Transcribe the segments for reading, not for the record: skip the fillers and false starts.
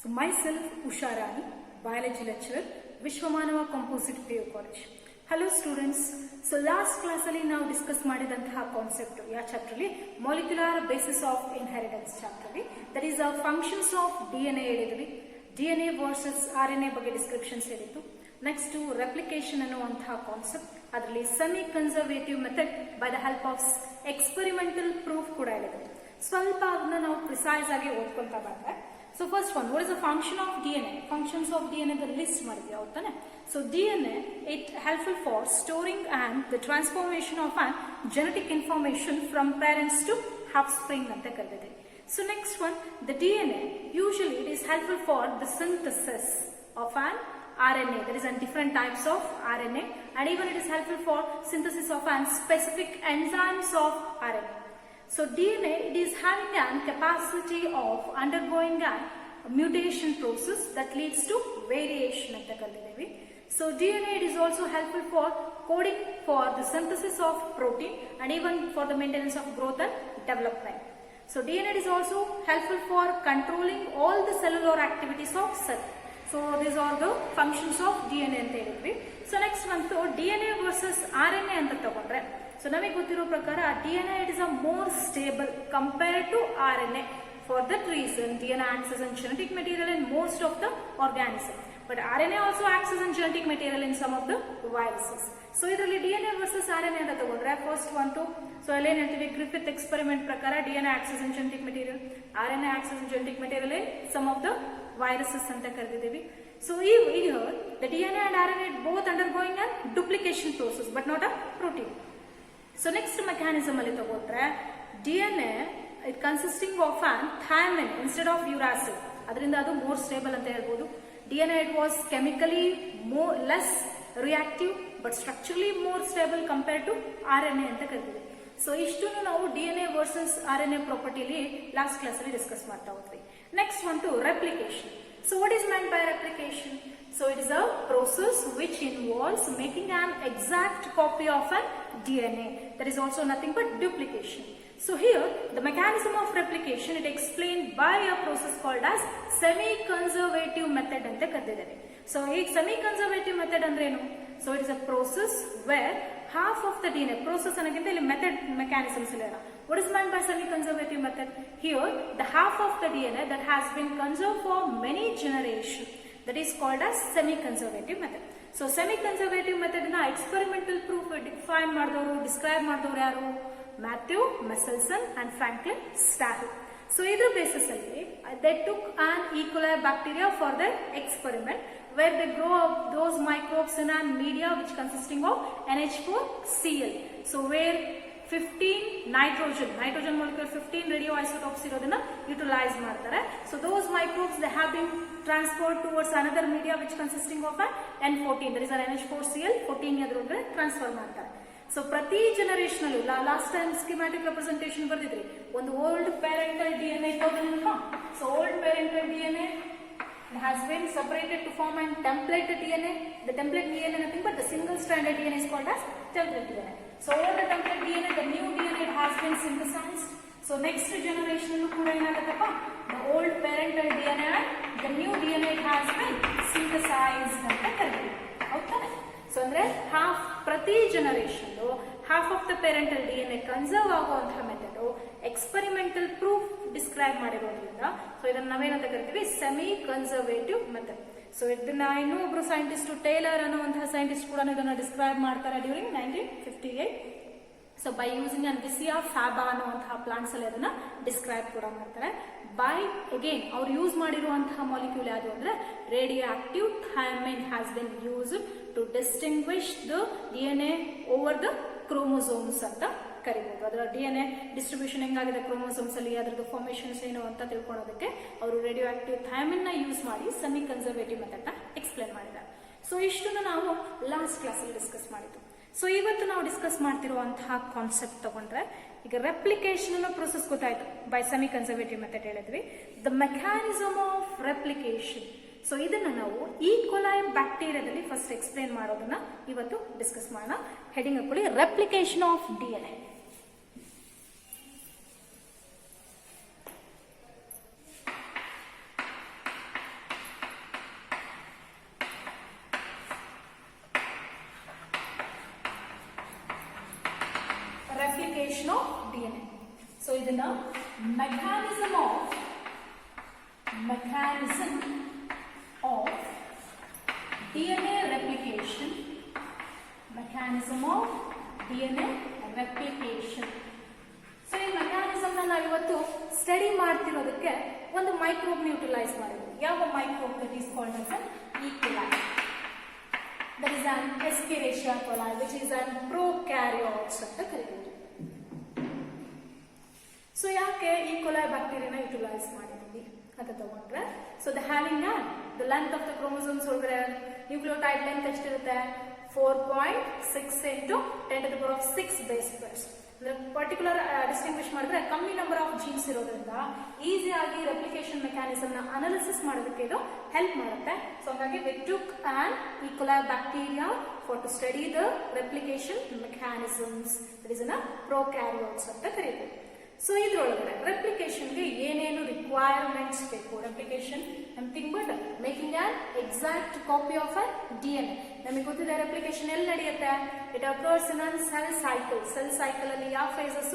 So myself Usha Rani, biology lecturer, Vishwamanava Composite PU College. Hello students. So last class alli ನಾವು discuss ಮಾಡಿದಂತಹ concept ಯಾವ chapter ಅಲ್ಲಿ molecular basis of inheritance chapter ಅಲ್ಲಿ that is functions of DNA ಹೇಳಿದ್ವಿ. DNA versus RNA ಬಗ್ಗೆ descriptions ಹೇಳಿತ್ತು. Next replication ಅನ್ನುವಂತಹ concept, ಅದರಲ್ಲಿ semi conservative method by the help of experimental proof ಕೂಡ ಹೇಳಿದ್ವಿ. ಸ್ವಲ್ಪ ಅದನ್ನ ನಾವು ಪ್ರಿಸೈಸ್ ಆಗಿ ಓದ್ಕೊಂತಾ ಬಂದ್ರೆ, so first one, what is the function of DNA? Functions of DNA the list ಮಾಡಿದ್ವಿ ಹೌದಾನೆ. So DNA it helpful for storing and the transformation of an genetic information from parents to offspring ಅಂತ ಕರೆದಿದೆ. So next one, the DNA usually it is helpful for the synthesis of an RNA. There is different types of RNA, and even it is helpful for synthesis of an specific enzymes of RNA. So DNA it is having a capacity of undergoing a mutation process that leads to variation ಅಂತ ಕರೆದಿದ್ದೇವೆ. So DNA it is also helpful for coding for the synthesis of protein and even for the maintenance of growth and development. So DNA is also helpful for controlling all the cellular activities of cell. So these are the functions of DNA ಅಂತ ಹೇಳಿದ್ವಿ. So next ಬಂತು DNA versus RNA ಅಂತ ತಗೊಂಡ್ರೆ, so ನಮಗೆ ಗೊತ್ತಿರೋ ಪ್ರಕಾರ DNA it is a more stable compared to RNA. For that reason DNA acts as a genetic material in most of the organisms, but RNA also acts as a genetic material in some of the viruses. So ಇದರಲ್ಲಿ DNA versus RNA ಅಂತ ತಗೊಂಡ್ರೆ, first one to, so ಅಲ್ಲಿ ಏನ್ ಹೇಳ್ತೀವಿ, Griffith experiment ಪ್ರಕಾರ DNA acts as a genetic material, RNA acts as a genetic material in some of the viruses ಅಂತ ಕರೆದಿದ್ದೀವಿ. So here the DNA and RNA both undergoing a duplication process but not a protein. So next mechanism ಅಲ್ಲಿ ತಗೊಂಡ್ರೆ, DNA it consisting of an thymine instead of uracil, ಅದರಿಂದ ಅದು more stable ಅಂತ ಹೇಳ್ಬೋದು. DNA it was chemically more less reactive but structurally more stable compared to RNA ಅಂತ ಕರೀತೀವಿ. So ಇಷ್ಟನ್ನು ನಾವು DNA versus RNA properly last class ಅಲ್ಲಿ discuss ಮಾಡ್ತಾ ಹೋದ್ವಿ. Next one to replication. So what is meant by replication? So it is a process which involves making an exact copy of an DNA. That is also nothing but duplication. So here the mechanism of replication it explained by a process called as semi-conservative method ante ಕರೆದಿದ್ದಾರೆ. So ಈ semi-conservative method ಅಂದ್ರೆ ಏನು? So it is a process where half of the DNA, process ಅನ್ನೋಕ್ಕಿಂತ ಇಲ್ಲಿ method mechanisms ಇಲ್ಲ. What is meant by semi-conservative method? Here the half of the DNA that has been conserved for many generations, that is called as semi-conservative method. So semi-conservative method na experimental proof define ಮಾಡಿದವರು, describe ಮಾಡಿದವರು ಯಾರು? Matthew Meselson and Franklin Starr. So either basis alli they took an E. coli bacteria for their experiment, where they grow up those microbes in a media which consisting of NH4Cl. So where 15 nitrogen molecule 15 radioisotopes ಇರೋದನ್ನ utilise ಮಾಡ್ತಾರೆ. So those microbes they have been transferred towards another media which consisting of a N14, that is an NH4Cl 14 ಅದರೊಳಗೆ transfer ಮಾಡ್ತಾರೆ. So ಪ್ರತಿ generation ಅಲ್ಲೂ last time schematic representation ಬರ್ದಿದ್ರಿ, ಒಂದು old parental DNA ಇರೋದನ್ನ, so old parental DNA has been separated to form a template DNA. The template DNA nothing but the single stranded DNA is called as template DNA. So all the template DNA, the new DNA has been synthesized. So next generation ಕೂಡ ಏನಾಗುತ್ತಪ್ಪ, the old parental DNA and the new DNA has been synthesized ಅಂತ ಕರೀತೀವಿ. ಹೌದಾ? So ಅಂದ್ರೆ ಪ್ರತಿ generation half of the parental DNA conserve ಆಗುವಂತಹ method experimental proof describe ಮಾಡಿರೋದ್ರಿಂದ, so ಇದನ್ನ ನಾವೇನಂತ ಕರಿತೀವಿ, ಸೆಮಿ ಕನ್ಸರ್ವೇಟಿವ್ ಮೆಥಡ್. ಸೊ ಇದನ್ನ ಇನ್ನೊಬ್ರು ಸೈಂಟಿಸ್ಟ್ ಟೇಲರ್ ಅನ್ನುವಂತಹ ಸೈಂಟಿಸ್ಟ್ ಕೂಡ ಇದನ್ನ ಡಿಸ್ಕ್ರೈಬ್ ಮಾಡ್ತಾರೆ during 1958. So by using an ವಿಸಿಯಾ ಫ್ಯಾಬಾ ಅನ್ನುವಂತಹ ಪ್ಲಾಂಟ್ಸ್ ಅಲ್ಲಿ ಅದನ್ನ ಡಿಸ್ಕ್ರೈಬ್ ಕೂಡ ಮಾಡ್ತಾರೆ. ಬೈ ಅಗೇನ್ ಅವ್ರು ಯೂಸ್ ಮಾಡಿರುವಂತಹ ಮಾಲಿಕ್ಯೂಲ್ ಯಾವುದು ಅಂದ್ರೆ radio active thymine has been used to distinguish the DNA over the chromosomes ಅಂತ ಕರಿಬಹುದು. ಅದರ DNA ಡಿಸ್ಟ್ರಿಬ್ಯೂಷನ್ ಹೆಂಗಾಗಿದೆ ಕ್ರೋಮೋಸೋಮ್ಸ್ ಅಲ್ಲಿ, ಅದರದ್ದು ಫಾರ್ಮೇಶನ್ಸ್ ಏನು ಅಂತ ತಿಳ್ಕೊಳ್ಳೋದಕ್ಕೆ ಅವರು ರೇಡಿಯೋ ಆಕ್ಟಿವ್ ಥೈಮಿನ್ ನ ಯೂಸ್ ಮಾಡಿ ಸೆಮಿ ಕನ್ಸರ್ವೇಟಿವ್ ಮೆಥಡ್ ನ ಎಕ್ಸ್ಪ್ಲೇನ್ ಮಾಡಿದ್ದಾರೆ. ಸೊ ಇಷ್ಟನ್ನು ನಾವು ಲಾಸ್ಟ್ ಕ್ಲಾಸ್ ಅಲ್ಲಿ ಡಿಸ್ಕಸ್ ಮಾಡಿದ್ದು. ಸೊ ಇವತ್ತು ನಾವು ಡಿಸ್ಕಸ್ ಮಾಡ್ತಿರುವಂತಹ ಕಾನ್ಸೆಪ್ಟ್ ತಗೊಂಡ್ರೆ, ಈಗ ರೆಪ್ಲಿಕೇಶನ್ ಅನ್ನೋ ಪ್ರೊಸೆಸ್ ಗೊತ್ತಾಯ್ತು, ಬೈ ಸೆಮಿ ಕನ್ಸರ್ವೇಟಿವ್ ಮೆಥಡ್ ಹೇಳಿದ್ವಿ. The mechanism of replication, so ಇದನ್ನ ನಾವು ಈ ಕೊಲೈ ಬ್ಯಾಕ್ಟೀರಿಯಾದಲ್ಲಿ ಫಸ್ಟ್ ಎಕ್ಸ್ಪ್ಲೇನ್ ಮಾಡೋದನ್ನ ಇವತ್ತು ಡಿಸ್ಕಸ್ ಮಾಡೋಣ. ಹೆಡಿಂಗ್ ಹಾಕೊಳ್ಳಿ, replication of DNA. replication of DNA. So ಇದನ್ನ mechanism of DNA replication, mechanism of DNA replication. So ಈ ಮೆಕ್ಯಾನಿಸಮ್ ನಾವು ಇವತ್ತು ಸ್ಟಡಿ ಮಾಡ್ತಿರೋದಕ್ಕೆ ಒಂದು ಮೈಕ್ರೋಬ್ ಯುಟಿಲೈಸ್ ಮಾಡಿದ್ವಿ. ಯಾವ microbe? That is called as an E. coli. That is an Escherichia coli, which is an prokaryotes ಅಂತ ಕರೀತೀವಿ. So ಯಾಕೆ E. coli ಬ್ಯಾಕ್ಟೀರಿಯಾನ utilise ಮಾಡಿದ್ವಿ ಅಂತ ತಗೊಂಡ್ರೆ, so the having the length of the chromosomes ಒಳಗಡೆ nucleotide length ಎಷ್ಟಿರುತ್ತೆ? 4.6 into 10 to the power of 6 base pairs. Particular distinguish ಮಾಡಿದ್ರೆ ಕಮ್ಮಿ ನಂಬರ್ ಆಫ್ ಜೀನ್ಸ್ ಇರೋದ್ರಿಂದ ಈಸಿಯಾಗಿ ರೆಪ್ಲಿಕೇಶನ್ ಮೆಕ್ಯಾನಿಸಮ್ ನ ಅನಾಲಿಸಿಸ್ ಮಾಡೋದಕ್ಕೆ ಇದು ಹೆಲ್ಪ್ ಮಾಡುತ್ತೆ. ಸೊ ಹಾಗಾಗಿ we took an E. coli bacteria for to study the replication mechanisms. That is a prokaryotes ಅಂತ ಕರೀತೀವಿ. ಸೊ ಇದ್ರೊಳಗಡೆ ರೆಪ್ಲಿಕೇಶನ್ಗೆ ಏನೇನು ರಿಕ್ವೈರ್ಮೆಂಟ್ಸ್ ಬೇಕು? Replication nothing but making an exact copy of a DNA. ನಮಗೆ ಗೊತ್ತಿದೆ ರೆಪ್ಲಿಕೇಶನ್ ಎಲ್ಲಿ ನಡೆಯುತ್ತೆ? It occurs in an cell cycle. Cell cycle ಅಲ್ಲಿ ಯಾವ phases?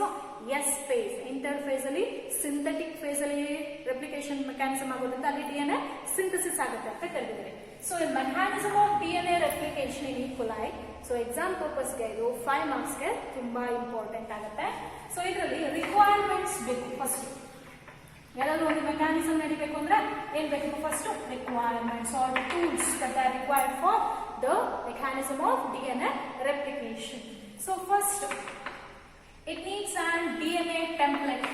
S phase. Interphase ಅಲ್ಲಿ, ಸಿಂಥೆಟಿಕ್ ಫೇಸ್ ಅಲ್ಲಿ ರೆಪ್ಲಿಕೇಶನ್ ಮೆಕ್ಯಾನಿಸಮ್ ಆಗೋದ್ರಿಂದ ಅಲ್ಲಿ DNA ಸಿಂಥಸಿಸ್ ಆಗುತ್ತೆ ಅಂತ ಕರೀತಾರೆ. So mechanism of DNA replication in E. coli. So exam ಪರ್ಪಸ್ಗೆ ಇದು 5 ಮಾರ್ಕ್ಸ್ಗೆ ತುಂಬಾ ಇಂಪಾರ್ಟೆಂಟ್ ಆಗುತ್ತೆ. ಸೊ ಇದರಲ್ಲಿ ರಿಕ್ವೈರ್ಮೆಂಟ್ಸ್ ಬೇಕು. ಫಸ್ಟ್ ಯಾರಾದ್ರೂ ಒಂದು ಮೆಕ್ಯಾನಿಸಮ್ ನಡಿಬೇಕು ಅಂದ್ರೆ ಏನ್ ಬೇಕು? First requirements are tools that are required for the mechanism of DNA replication. So first it needs an DNA template.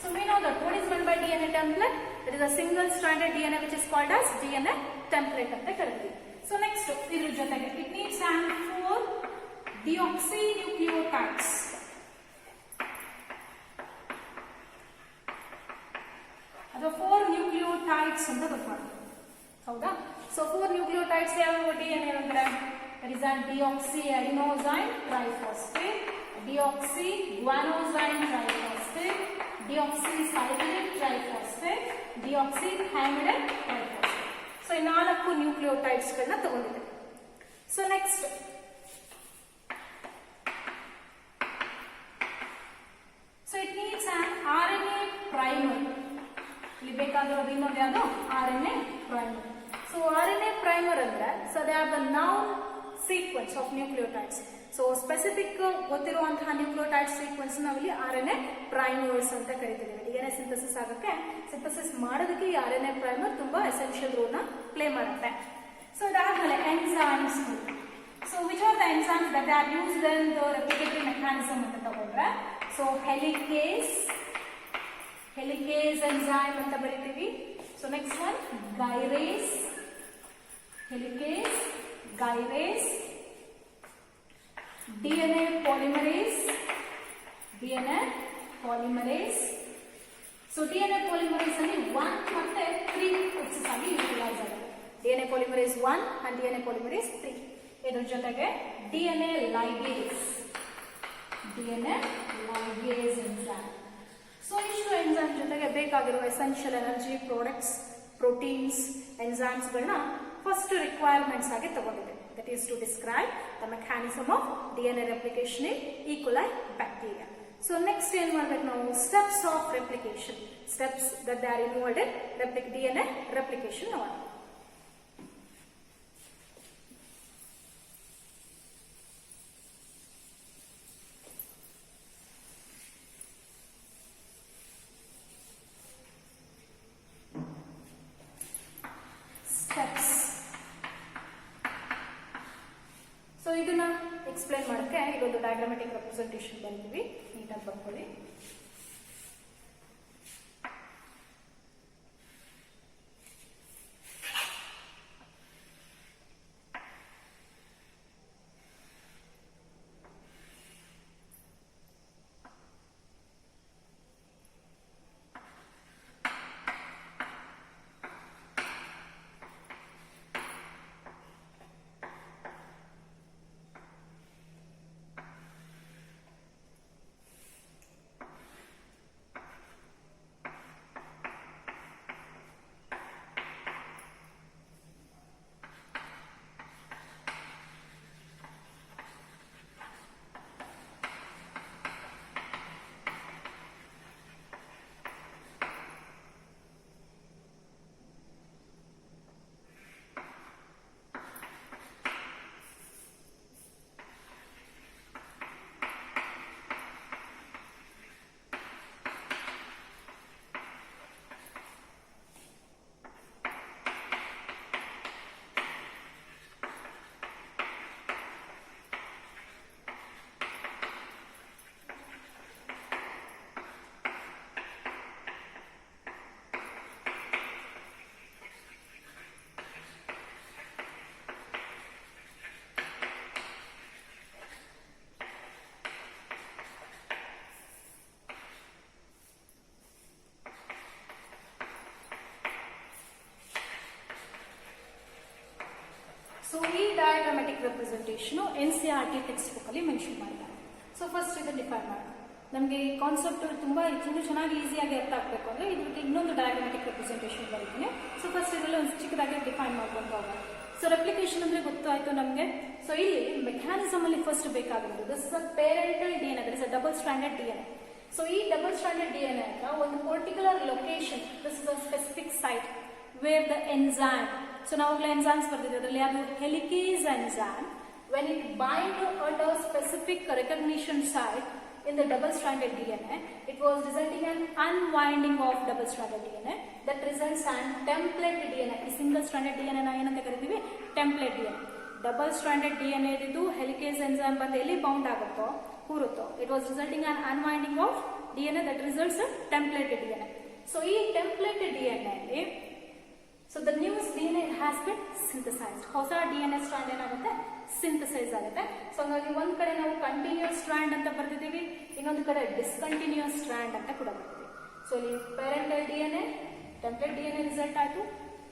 So we know that what is meant by DNA template? It is a single stranded DNA which is called as DNA template ಅಂತ ಕರೀತೀವಿ. So next ಇದ್ರ ಜೊತೆಗೆ it needs an 4 deoxynucleotides. ಅದು 4 nucleotides ಅಂತ ಗೊತ್ತಾಗುತ್ತೆ. ಹೌದಾ? So 4 nucleotides ಯಾವ DNA ಅಂದ್ರೆ that is an deoxyadenosine triphosphate, deoxyguanosine triphosphate, deoxycyclic triphosphate, deoxythymidine triphosphate. So ಈ 4 ನ್ಯೂಕ್ಲಿಯೋಟೈಡ್ಸ್ ಗಳನ್ನ ತಗೊಂಡಿದೆ. So next so it needs an RNA primer. ಇಲ್ಲಿ ಬೇಕಾಗಿರೋದು ಇನ್ನೊಂದು ಯಾವುದು? RNA primer. So RNA primer ಅಂದ್ರೆ so they are the known sequence of nucleotides. So specific ಗೊತ್ತಿರುವಂತಹ nucleotide sequence ನಾವಿಲ್ಲಿ RNA ಪ್ರೈಮರ್ಸ್ ಅಂತ ಕರಿತೀವಿ. DNA ಸಿಂಥಸಿಸ್ ಆಗಕ್ಕೆ, ಸಿಂಥಸಿಸ್ ಮಾಡೋದಕ್ಕೆ ಈ RNA ಪ್ರೈಮರ್ ತುಂಬಾ ಎಸೆನ್ಷಿಯಲ್ ರೋಲ್ ನ ಪ್ಲೇ ಮಾಡುತ್ತೆ. ಸೊ ಅದಾದ್ಮೇಲೆ enzymes. So which are the enzymes that are used in the replicatory mechanism ಅಂತ ತಗೊಂಡ್ರೆ, ಸೊ ಹೆಲಿಕೇಸ್ ಎಂಜೈಮ್ ಅಂತ ಬರೀತೀವಿ. So next one gyrase, helicase, gyrase, DNA polymerase. So DNA polymerase ಅಲ್ಲಿ 1 ಮತ್ತೆ 3 excess ಆಗಿ ಯೂಟಿಲೈಸ್ ಆಗುತ್ತೆ. DNA polymerase 1 and DNA polymerase 3. ಇದರ ಜೊತೆಗೆ DNA ligase ಎಂಜೈಮ್. ಸೊ ಇಷ್ಟು ಎಂಜೈಮ್ ಜೊತೆಗೆ ಬೇಕಾಗಿರುವ essential energy products, proteins, enzymes ಗಳನ್ನ ಫಸ್ಟ್ ರಿಕ್ವೈರ್ಮೆಂಟ್ಸ್ ಆಗಿ ತಗೊಂಡಿದೆ. That is to describe the mechanism of DNA replication in E. coli bacteria. So next ಏನು ಮಾಡಬೇಕು ನಾವು? Steps of replication. Steps that they are involved in DNA replication. So ಇದನ್ನ explain ಮಾಡಕ್ಕೆ ಇದೊಂದು ಡಯಾಗ್ರಾಮ್ಯಾಟಿಕ್ representation ಬರ್ತೀವಿ. ನೀಟಾಗಿ ಬರ್ಕೊಳ್ಳಿ. ಡಯಾಗ್ರಾಮ್ಯಾಟಿಕ್ ರೆಪ್ರೆಸೆಂಟೇಷನ್ NCERT ಟೆಕ್ಸ್ಟ್ ಬುಕ್ ಅಲ್ಲಿ ಮೆನ್ಷನ್ ಮಾಡಿದ್ದಾರೆ. ಸೊ ಫಸ್ಟ್ ಇದನ್ನು ಡಿಫೈನ್ ಮಾಡೋಣ. ನಮಗೆ ಈ ಕಾನ್ಸೆಪ್ಟ್ ತುಂಬಾ ಇನ್ನೂ ಚೆನ್ನಾಗಿ ಈಸಿಯಾಗಿ ಅರ್ಥ ಆಗಬೇಕು ಅಂದ್ರೆ ಇದಕ್ಕೆ ಇನ್ನೊಂದು ಡಯಾಗ್ರಾಮ್ಯಾಟಿಕ್ ರೆಪ್ರೆಸೆಂಟೇಷನ್ ಬರೀತೀನಿ. ಸೊ ಫಸ್ಟ್ ಇದರಲ್ಲಿ ಒಂದು ಚಿಕ್ಕದಾಗಿ ಡಿಫೈನ್ ಮಾಡ್ಕೊಂಡು ಹೋಗೋಣ. ಸೊ ರೆಪ್ಲಿಕೇಶನ್ ಅಂದ್ರೆ ಗೊತ್ತಾಯ್ತು ನಮಗೆ. ಸೊ ಇಲ್ಲಿ ಮೆಕ್ಯಾನಿಸಮ್ ಅಲ್ಲಿ ಫಸ್ಟ್ ಬೇಕಾಗಿರೋದು this is a parental DNA, that is a double stranded DNA. So ಈ ಡಬಲ್ ಸ್ಟ್ರಾಂಡೆಡ್ DNA ಅಂತ ಒಂದು particular location, this is a specific site where the enzyme. So ನಾವಾಗಲೇ ಎನ್ಸೈಮ್ಸ್ ಬರ್ತಿದ್ವಿ, ಅದರಲ್ಲಿ ಯಾವುದು helicase enzyme. when it bind at a specific recognition site in the double-stranded DNA, it was resulting in unwinding of double-stranded DNA that results in template DNA. ಈ single-stranded DNA ನ ಏನಂತ ಕರಿತೀವಿ? template DNA. Double-stranded DNA ಇದ್ದು helicase enzyme ಬಂದು ಎಲ್ಲಿ bound ಆಗುತ್ತೋ ಕೂರುತ್ತೋ, it was resulting in unwinding of DNA that results in template DNA. So ಈ template DNA ಅಲ್ಲಿ so the new DNA has been synthesized. ಹೊಸ DNA ಸ್ಟ್ರಾಂಡ್ ಏನಾಗುತ್ತೆ? Synthesise ಆಗುತ್ತೆ. So ಹಾಗಾಗಿ ಒಂದ್ ಕಡೆ ನಾವು ಕಂಟಿನ್ಯೂಸ್ ಸ್ಟ್ರಾಂಡ್ ಅಂತ ಬರ್ತಿದ್ದೀವಿ, ಇನ್ನೊಂದು ಕಡೆ ಡಿಸ್ಕಂಟಿನ್ಯೂಸ್ ಸ್ಟ್ರಾಂಡ್ ಅಂತ ಕೂಡ ಬರ್ತೀವಿ. ಸೊ ಇಲ್ಲಿ parental DNA, template DNA result ಆಯ್ತು.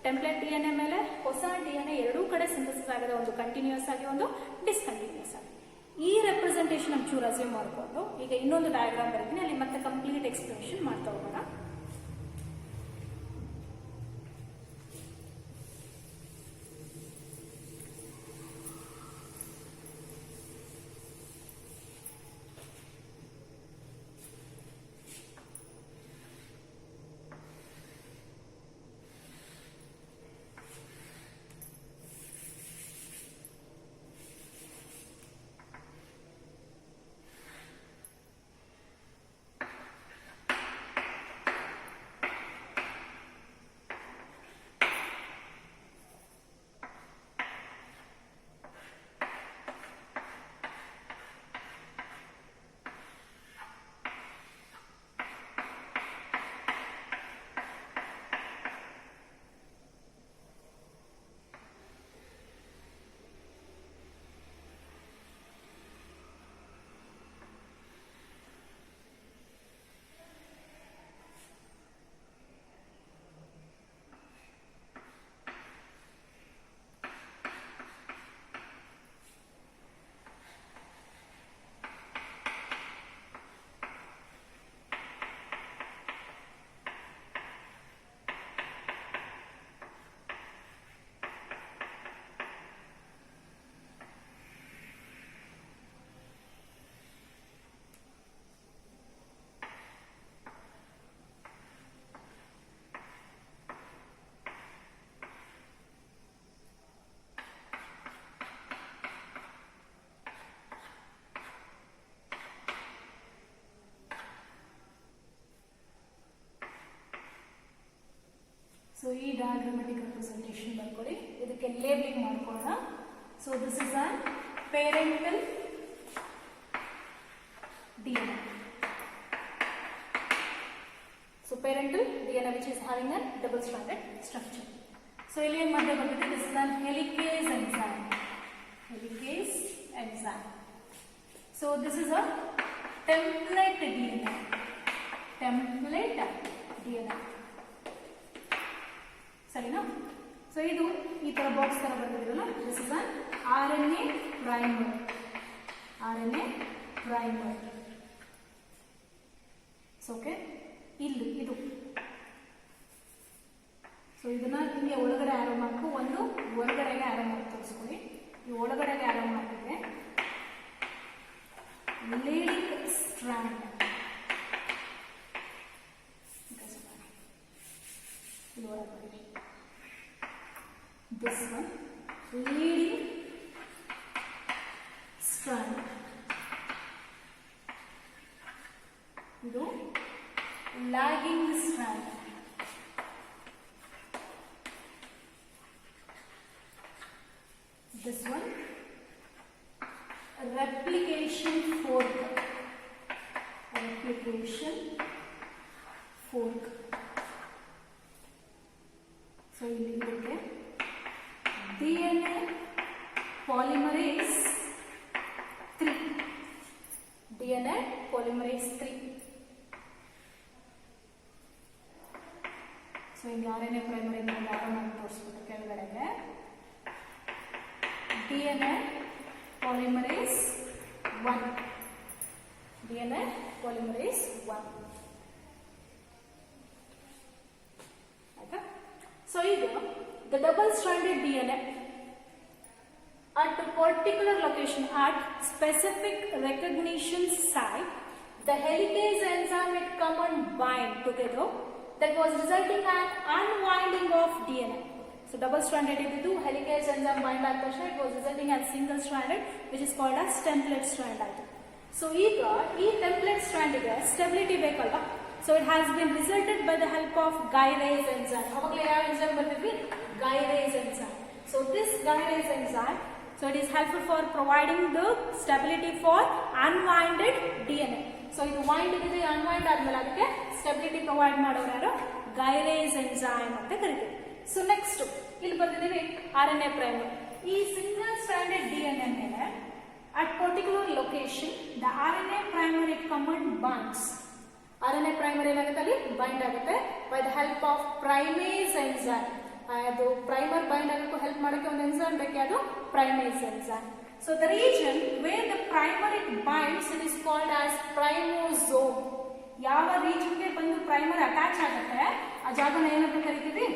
ಟೆಂಪ್ಲೇಟ್ DNA ಮೇಲೆ ಹೊಸ DNA ಎರಡೂ ಕಡೆ ಸಿಂಥಸಿಸ್ ಆಗಿದೆ, ಒಂದು ಕಂಟಿನ್ಯೂಸ್ ಆಗಿ ಒಂದು ಡಿಸ್ಕಂಟಿನ್ಯೂಸ್ ಆಗಿ. ಈ ರೆಪ್ರೆಸೆಂಟೇಷನ್ ಒಂಚೂರು ಅಸ್ಯೂಮ್ ಮಾಡಿಕೊಂಡು ಈಗ ಇನ್ನೊಂದು ಡಯಾಗ್ರಾಮ್ ಬರೀತೀನಿ, ಅಲ್ಲಿ ಮತ್ತೆ ಕಂಪ್ಲೀಟ್ ಎಕ್ಸ್ಪ್ಲನೇಷನ್ ಮಾಡ್ತಾ ಹೋಗೋಣ. ಸೊ ಈ ಡಯಾಗ್ರಾಮ್ಯಾಟಿಕ್ ರೆಪ್ರೆಸೆಂಟೇಷನ್ ಬರ್ಕೊಳ್ಳಿ, ಇದಕ್ಕೆ ಲೇಬಲಿಂಗ್ ಮಾಡ್ಕೊಳ್ಳೋಣ. So this is a parental DNA. So parental DNA which is having a double stranded structure. So ಇಲ್ಲಿ ಏನು ಮಧ್ಯೆ ಬಂದಿದೆ, this is an helicase enzyme. Helicase enzyme. So this is a template DNA. Template DNA. ಸರಿನಾ? So ಇದು ಈ ತರ box ತರ ಬಂದಿರಲ್ಲ, this is an RNA primer. RNA primer. Okay, ಇಲ್ಲಿ ಇದು. ಸೊ ಇದನ್ನ ಹಿಂಗೆ ಒಳಗಡೆ ಆರೋ ಮಾರ್ಕು, ಒಂದು ಹೊರಗಡೆಗೆ ಆರೋ ಮಾರ್ಕ್ ತೋರಿಸ್ಕೊಳ್ಳಿ. ಈ ಒಳಗಡೆಗೆ ಆರೋ ಮಾರ್ಕಿಗೆ ಲೀಡಿಂಗ್ ಸ್ಟ್ರಾಂಡ್. ಇದು ಹೊರಗಡೆ. This one leading strand. ಇದು lagging strand. This one replication fork. Replication fork. So ಇಲ್ಲಿ ಇದಕ್ಕೆ DNA polymerase 3. DNA polymerase 3. So ಹಿಂಗೆ RNA ಪ್ರೈಮರ್ ಇಂದ ಆರೋ ಮಾಡಿ ತೋರಿಸ್ಬಿಟ್ಟು ಕೆಳಗಡೆಗೆ DNA polymerase 1. DNA polymerase 1. Okay. So here the double-stranded DNA at a particular location at specific recognition site, the helicase enzyme it come and bind together. That was resulting an unwinding of DNA. So double-stranded ididu helicase enzyme bind ಆದ ತಕ್ಷಣ it was resulting as single-stranded, which is called as template strand ಆಯ್ತು. So ಈಗ ಈ template strand ಗೆ stability ಬೇಕಲ್ವಾ? So it has been resulted by the help of gyrase enzyme. ಅವಾಗಲೇ ಯಾವ enzyme ಬರ್ತಿದ್ವಿ? Gyrase enzyme. So this gyrase enzyme, so it is helpful for providing the stability for unwinded DNA. So ಇದು wind ಇದೆ, unwind ಆದ್ಮೇಲೆ ಅದಕ್ಕೆ stability provide ಮಾಡೋರು ಯಾರು? Gyrase enzyme ಅಂತ ಕರಿತೀವಿ. So next ಇಲ್ಲಿ ಬರ್ತಿದ್ದೀವಿ RNA primer. ಈ single stranded DNA ಮೇಲೆ at particular location the RNA primer it come and binds. RNA primer ಏನಾಗುತ್ತೆ ಅಲ್ಲಿ bind ಆಗುತ್ತೆ by the help of primase enzyme. ಅದು primer bind ಆಗಕ್ಕೆ ಹೆಲ್ಪ್ ಮಾಡೋಕೆ ಒಂದು enzyme ಬೇಕು, ಅದು primase enzyme. So the region where the primer it binds it is called as primosome. ಯಾವ ರೀಜನ್ ಗೆ ಬಂದು ಪ್ರೈಮರ್ ಅಟ್ಯಾಚ್ ಆಗುತ್ತೆ ಆ ಜಾಗನ ಏನಂತ ಕರಿತೀವಿ?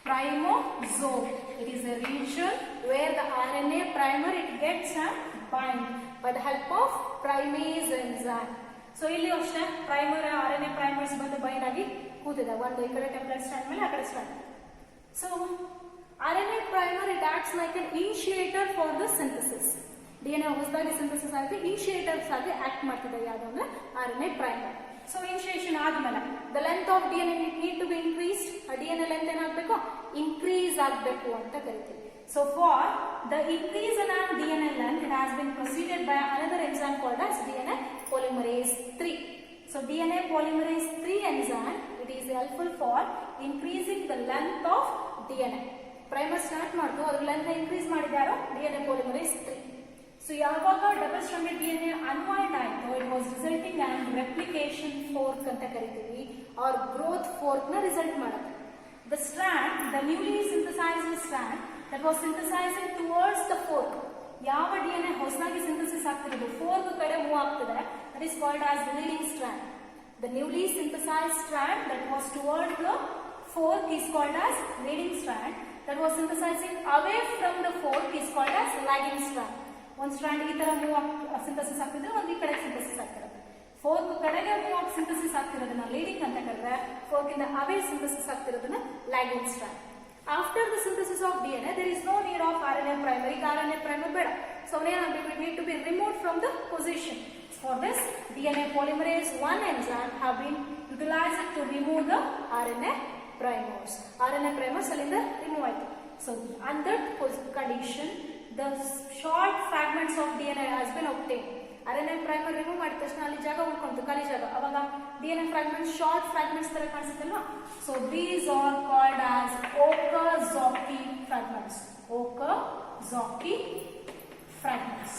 Primosome. It is a region where the RNA primer it gets and bind by the help of primase enzyme. So ಇಲ್ಲಿ ಅಷ್ಟೇ ಪ್ರೈಮರ್ RNA primers ಬಂದು bind ಆಗಿ ಕೂತಿದೆ, ಒಂದು ಈ ಕಡೆ ಟೆಂಪ್ಲೇಟ್ ಸ್ಟ್ಯಾಂಡ್ ಮೇಲೆ ಆ ಕಡೆ stand. So RNA primer it acts like an initiator for the synthesis. DNA ಹೊಸದಾಗಿ ಸಿಂಥಸಿಸ್ ಆಗಿ ಇನಿಷಿಯೇಟರ್ಸ್ ಆಗಿ ಆಕ್ಟ್ ಮಾಡ್ತಿದೆ ಯಾವುದು ಅಂದ್ರೆ RNA primer. So initiation ಆದ್ಮೇಲೆ the length of DNA need to be increased. DNA length ಏನಾಗಬೇಕು? Increase ಆಗಬೇಕು ಅಂತ ಕರಿತೀವಿ. So for the increase in our DNA length it has been preceded by another enzyme called as DNA polymerase 3. So DNA polymerase 3 enzyme it is helpful for increasing the length of DNA. Primer start ಮಾಡ್ತು, ಅದರ length increase ಮಾಡಿದಾರೋ DNA polymerase 3. So ಯಾವಾಗ double stranded DNA unwound ಆಯಿತು it was resulting in replication fork ಅಂತ ಕರಿತೀವಿ or growth fork ನ result ಮಾಡುತ್ತೆ. The strand, the newly synthesized strand that was synthesizing towards the fork, ಯಾವ DNA ಹೊಸದಾಗಿ synthesis ಆಗ್ತಿರೋದು fork ಕಡೆ ಮೂವ್ ಆಗ್ತಿದೆ, that is called as the leading strand. The newly synthesized strand that was towards the fork is called as leading strand. That was synthesizing away from the fork is called as lagging strand. ಒಂದು strand ಈ ತರ move synthesis ಆಗ್ತಿದ್ರೆ ಒಂದು ಈ ಕಡೆ synthesis ಆಗ್ತಿರುತ್ತೆ. Fork ಕಡೆಗೆ move ಆಗಿ ಸಿಂಥಸಿಸ್ ಆಗ್ತಿರೋದನ್ನ ಲೀಡಿಂಗ್ ಅಂತ ಕರೆದ್ರೆ, ಫೋರ್ಕ್ ಇಂದ ಅವೇ ಸಿಂಥಸಿಸ್ ಆಗ್ತಿರೋದನ್ನ lagging strand. After the synthesis of DNA there is no need of RNA primer. ಈಗ RNA primer ಬೇಡ. So ಏನಾಗಬೇಕು? It need to be removed from the position. For this DNA polymerase 1 enzyme have been utilized to remove the RNA primers. RNA primers ಅಲ್ಲಿಂದ remove ಆಯ್ತು. So under condition the short fragments of DNA has been obtained. RNA primer remove ಮಾಡಿದ ತಕ್ಷಣ ಅಲ್ಲಿ ಜಾಗ ಉಳ್ಕೊಂತು, ಖಾಲಿ ಜಾಗ. ಅವಾಗ DNA fragments short fragments ತರ ಕಾಣಿಸುತ್ತಲ್ವಾ? So these are called as Okazaki fragments. Okazaki fragments.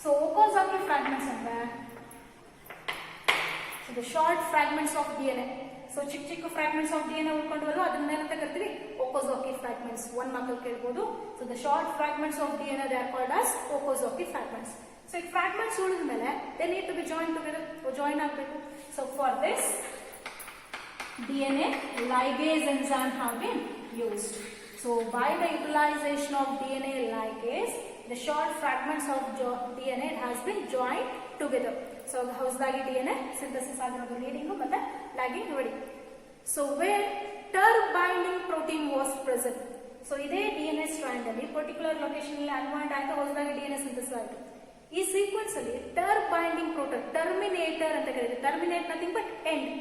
So Okazaki fragments ಅಂದ್ರೆ so the short fragments of DNA. So ಚಿಕ್ಕ ಚಿಕ್ಕ ಫ್ರಾಗ್ಮೆಂಟ್ಸ್ ಆಫ್ DNA ಉಳ್ಕೊಂಡ್ವಲ್ಲ ಅದನ್ನ ಏನಂತ ಕರಿತೀವಿ? Okazaki fragments. ಒಂದು ಮಾರ್ಕಲ್ಲಿ ಕೇಳಬಹುದು. So the short fragments of DNA they are called as Okazaki fragments. So ಈ fragments ಉಳಿದ ಮೇಲೆ they need to be joined together. Join ಆಗಬೇಕು. So for this DNA ligase enzyme have been used. So by the utilization of DNA ligase the short fragments of DNA has been joined together. So ಹೊಸದಾಗಿ DNA synthesis ಆಗಿರೋದು leading ಮತ್ತೆ lagging ನೋಡಿ. So where TER binding protein was present. So ಇದೇ DNA strand ಅಲ್ಲಿ particular location ಅಲ್ಲಿ unwind ಆಯ್ತು, ಹೊಸದಾಗಿ DNA synthesis ಆಯಿತು. ಈ ಸೀಕ್ವೆನ್ಸ್ ಅಲ್ಲಿ TER binding protein ಟರ್ಮಿನೇಟರ್ ಅಂತ ಕರೀತೀವಿ. Terminate nothing but end.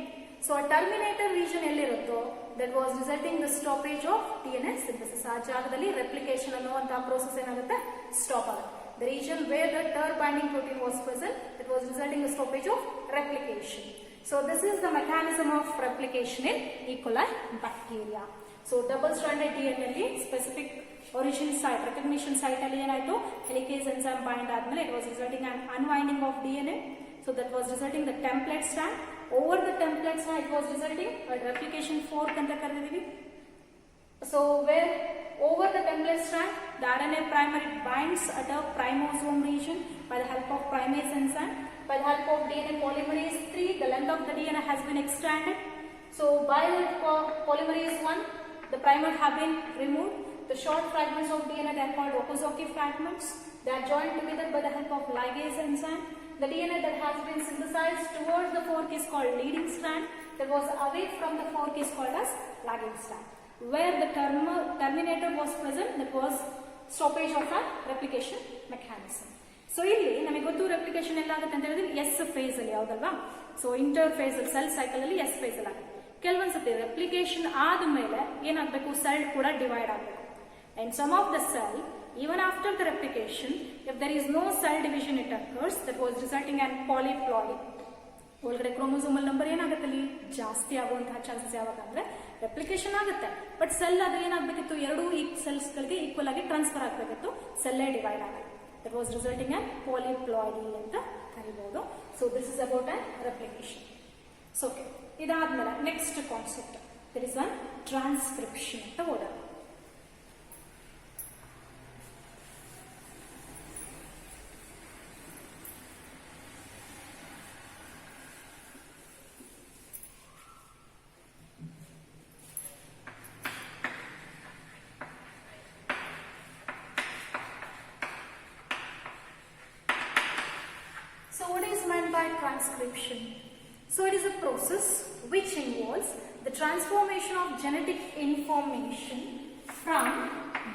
So ಆ ಟರ್ಮಿನೇಟರ್ ರೀಜನ್ ಎಲ್ಲಿರುತ್ತೋ that was resulting the stoppage of DNA synthesis. ಆ ಜಾಗದಲ್ಲಿ ರೆಪ್ಲಿಕೇಶನ್ ಅನ್ನುವಂತ ಪ್ರೋಸೆಸ್ ಏನಾಗುತ್ತೆ? ಸ್ಟಾಪ್ ಆಗುತ್ತೆ. The region where the TER binding protein was present that was resulting the stoppage of replication. So this is the mechanism of replication in E. coli bacteria. So double stranded DNA ಅಲ್ಲಿ specific origin site recognition site ಅಲ್ಲಿ ಏನಾಯ್ತು? helicase enzyme bind ಆದ್ಮೇಲೆ it was resulting an unwinding of DNA. So that was resulting the template strand. Over the template strand it was resulting a replication fork ಅಂತ ಕರೆದಿದ್ದೀವಿ. So where over the template strand, the RNA primer binds at a primosome region by the help of primase enzyme. By the help of DNA polymerase 3, the length of the DNA has been extended. So by polymerase 1, the primer have been removed. The short fragments of DNA, they are called Okazaki fragments. They are joined together by the help of ligase enzyme. The DNA that has been synthesized towards the fork is called leading strand. That was away from the fork is called as lagging strand. Where the terminator was present, that was stoppage of a replication mechanism. So ಇಲ್ಲಿ ನಮಗೆ ಗೊತ್ತು replication ಎಲ್ಲಾಗುತ್ತೆ ಅಂತ ಹೇಳಿದ್ರೆ S face ಅಲ್ಲಿ ಯಾವ್ದಲ್ವಾ. So inter face ಅಲ್ಲಿ cell cycle ಅಲ್ಲಿ S face ಅಲ್ಲಿ ಆಗುತ್ತೆ. ಕೆಲವೊಂದ್ಸತಿ ರೆಪ್ಲಿಕೇಶನ್ ಆದ್ಮೇಲೆ ಏನಾಗಬೇಕು, ಸೆಲ್ ಕೂಡ ಡಿವೈಡ್ ಆಗಬೇಕು. And some of the cell even after the replication, if there is no cell division it occurs, that was resulting in polyploidy. ಒಳಗಡೆ chromosomal number ಏನಾಗುತ್ತೆ ಅಲ್ಲಿ ಜಾಸ್ತಿ ಆಗುವಂತಹ ಚಾನ್ಸಸ್ ಯಾವಾಗ ಅಂದ್ರೆ ರೆಪ್ಲಿಕೇಶನ್ ಆಗುತ್ತೆ, ಬಟ್ ಸೆಲ್ ಅದು ಏನಾಗಬೇಕಿತ್ತು, ಎರಡೂ ಸೆಲ್ಸ್ ಗಳಿಗೆ ಈಕ್ವಲ್ ಆಗಿ ಟ್ರಾನ್ಸ್ಫರ್ ಆಗಬೇಕಿತ್ತು, ಸೆಲ್ಲೇ ಡಿವೈಡ್ ಆಗುತ್ತೆ. That was resulting in polyploidy ಅಂತ ಕರಿಬಹುದು. So this is about a replication. So okay, ಇದಾದ್ಮೇಲೆ next concept that is one transcription ಅಂತ ಓದೋಣ. Transcription. So it is a process which involves the transformation of genetic information from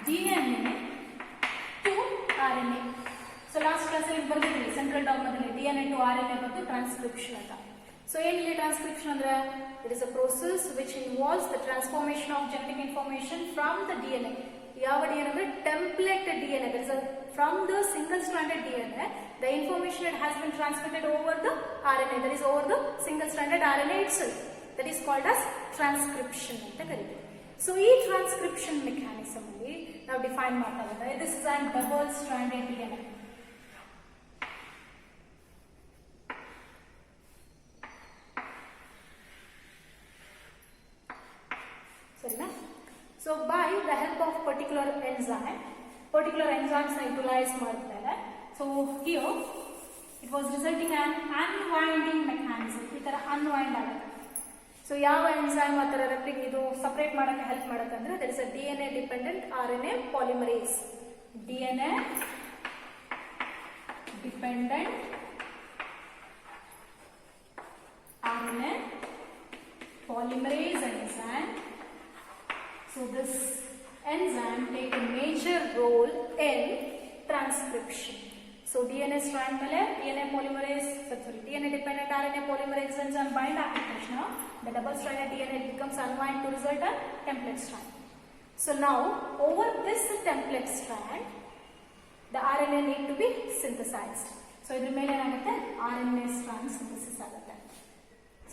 DNA to RNA. So last class ಅಲ್ಲಿ ಬರ್ತಿದ್ವಿ central ಡಾಗ್ಮಾದಲ್ಲಿ DNA to RNA ಮತ್ತು transcription ಅಂತ. So ಏನಿಲ್ಲ transcription ಅಂದ್ರೆ it is a process which involves the transformation of genetic information from the DNA. ಯಾವ DNA ಅಂದ್ರೆ template DNA. That is from the single stranded DNA, the information that has been transmitted over the RNA, that is over the single stranded RNA itself, that is called as transcription ಅಂತ ಕರೀತೀವಿ. So ಈ transcription mechanism ಅಲ್ಲಿ ನಾವು define ಮಾಡ್ತಾ this is an double stranded DNA. ಸರಿನಾ? So by the help of particular enzymes utilize ಮಾಡ್ತಾರೆ. So here it was resulting on unwinding mechanism. ಈ ತರ ಅನ್ವೈಂಡ್ ಆಗುತ್ತೆ. ಸೊ ಯಾವ ಎಂಜೈಮ್ ಆ ತರ ಇದು ಸಪರೇಟ್ ಮಾಡಕ್ಕೆ ಹೆಲ್ಪ್ ಮಾಡುತ್ತೆ ಅಂದ್ರೆ that is a DNA dependent RNA polymerase. DNA dependent RNA polymerase enzyme. So this enzyme take a major role in transcription. So DNA strand ಮೇಲೆ DNA dependent RNA polymerase enzyme bind ಆಗಿದ ತಕ್ಷಣ the double stranded DNA becomes unwind to result a template strand. So now over this template strand the RNA need to be synthesized. So ಇದ್ರ ಮೇಲೆ ಏನಾಗುತ್ತೆ, RNA strand synthesis ಆಗುತ್ತೆ.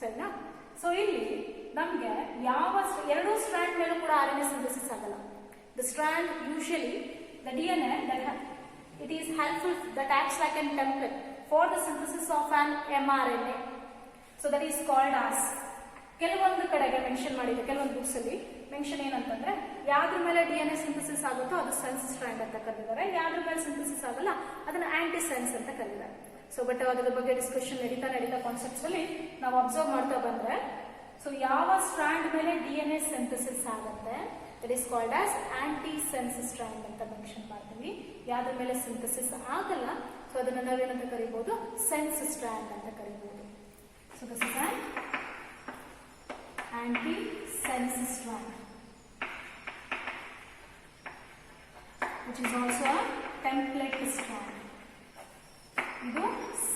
ಸರಿನಾ? So ಇಲ್ಲಿ ನಮಗೆ ಯಾವ ಎರಡು ಸ್ಟ್ರಾಂಡ್ ಮೇಲೂ ಕೂಡ RNA synthesis ಆಗಲ್ಲ. The strand usually the DNA that it is helpful, that acts like a template for the synthesis of an mRNA. So that is called as, ಕೆಲವೊಂದು ಕಡೆಗೆ ಮೆನ್ಷನ್ ಮಾಡಿದೆ, ಕೆಲವೊಂದು ಬುಕ್ಸ್ ಅಲ್ಲಿ ಮೆನ್ಷನ್ ಏನಂತಂದ್ರೆ ಯಾವ್ದ್ರ ಮೇಲೆ DNA ಸಿಂಥಸಿಸ್ ಆಗುತ್ತೋ ಅದು ಸೆನ್ಸ್ ಸ್ಟ್ರಾಂಡ್ ಅಂತ ಕರೀತಾರೆ, ಯಾವ್ದ್ರ ಮೇಲೆ ಸಿಂಥಸಿಸ್ ಆಗಲ್ಲ ಅದನ್ನ ಆಂಟಿ ಸೆನ್ಸ್ ಅಂತ ಕರೀತಾರೆ. ಸೊ ಬಟ್ ಅದರ ಬಗ್ಗೆ ಡಿಸ್ಕಷನ್ ನಡೀತಾ ಕಾನ್ಸೆಪ್ಟ್ಸ್ ಅಲ್ಲಿ ನಾವು ಅಬ್ಸರ್ವ್ ಮಾಡ್ತಾ ಬಂದ್ರೆ, ಸೊ ಯಾವ ಸ್ಟ್ರಾಂಡ್ ಮೇಲೆ DNA ಸಿಂಥಸಿಸ್ ಆಗುತ್ತೆ that is called as antisense strand ಅಂತ ಮೆನ್ಷನ್ ಮಾಡ್ತೀವಿ. ಯಾವ್ದ್ರ ಮೇಲೆ ಸಿಂಥಸಿಸ್ ಆಗಲ್ಲ ಸೊ ಅದನ್ನ ನಾವೇನಂತ ಕರಿಬಹುದು, ಸೆನ್ಸ್ ಸ್ಟ್ರಾಂಡ್ ಅಂತ ಕರಿಬಹುದು. So this is an antisense strand which is also a template strand. ಇದು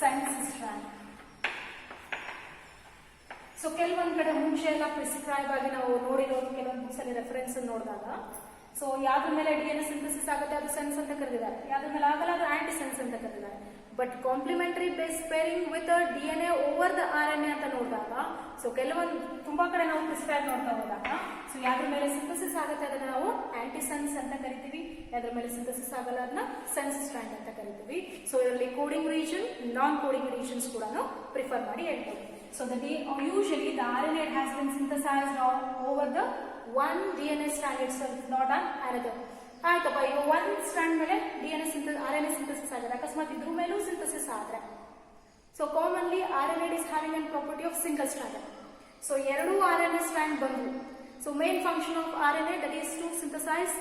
ಸೆನ್ಸ್ ಸ್ಟ್ರಾಂಡ್. ಸೊ ಕೆಲವೊಂದ್ ಕಡೆ ಮುಂಚೆ ಎಲ್ಲ ಪ್ರಿಸ್ಕ್ರೈಬ್ ಆಗಿ ನಾವು ನೋಡಿರೋದು ಕೆಲವೊಂದು ಬುಕ್ಸ್ ಅಲ್ಲಿ ರೆಫರೆನ್ಸ್ ನೋಡಿದಾಗ, ಸೊ ಯಾವ್ದ್ರ ಮೇಲೆ DNA ಸಿಂಥಸಿಸ್ ಆಗುತ್ತೆ ಅದು ಸೆನ್ಸ್ ಅಂತ ಕರೆದಿದ್ದಾರೆ, ಯಾವ್ದ್ರ ಮೇಲೆ ಆಗಲ್ಲ ಅದು ಆಂಟಿ ಸೆನ್ಸ್ ಅಂತ ಕರೆದಿದ್ದಾರೆ. But complementary base pairing with DNA over the RNA ಅಂತ ನೋಡಿದಾಗ, ಸೊ ಕೆಲವೊಂದು ತುಂಬಾ ಕಡೆ ನಾವು ಪ್ರಿಸ್ಕ್ರೈಬ್ ನೋಡ್ತಾ ಹೋದಾಗ, ಸೊ ಯಾವ್ದ್ರ ಮೇಲೆ ಸಿಂಥಸಿಸ್ ಆಗುತ್ತೆ ಅದನ್ನ ನಾವು ಆಂಟಿ ಸೆನ್ಸ್ ಅಂತ ಕರಿತೀವಿ, ಯಾವ್ದ್ರ ಮೇಲೆ ಸಿಂಥಸಿಸ್ ಆಗಲ್ಲ ಅದನ್ನ ಸೆನ್ಸ್ ಸ್ಟ್ರಾಂಡ್ ಅಂತ ಕರಿತೀವಿ. ಸೊ ಇದರಲ್ಲಿ ಕೋಡಿಂಗ್ ರೀಜನ್, ನಾನ್ ಕೋಡಿಂಗ್ ರೀಜನ್ಸ್ ಕೂಡ ಪ್ರಿಫರ್ ಮಾಡಿ ಹೇಳ್ತೀವಿ. So usually the RNA has been synthesized over the one DNA strand itself, not on another. ಆಯ್ತಪ್ಪ, ಈಗ ಒಂದು ಸ್ಟ್ರಾಂಡ್ ಮೇಲೆ DNA RNA ಸಿಂಥಸಿಸ್ ಆಗಿದೆ, ಅಕಸ್ಮಾತ್ ಇದ್ರ ಮೇಲೂ ಸಿಂಥಸಿಸ್ ಆದ್ರೆ, so commonly RNA is having a property of single stranded. So ಎರಡು RNA strand ಬಂದು, so main function of RNA that is to synthesize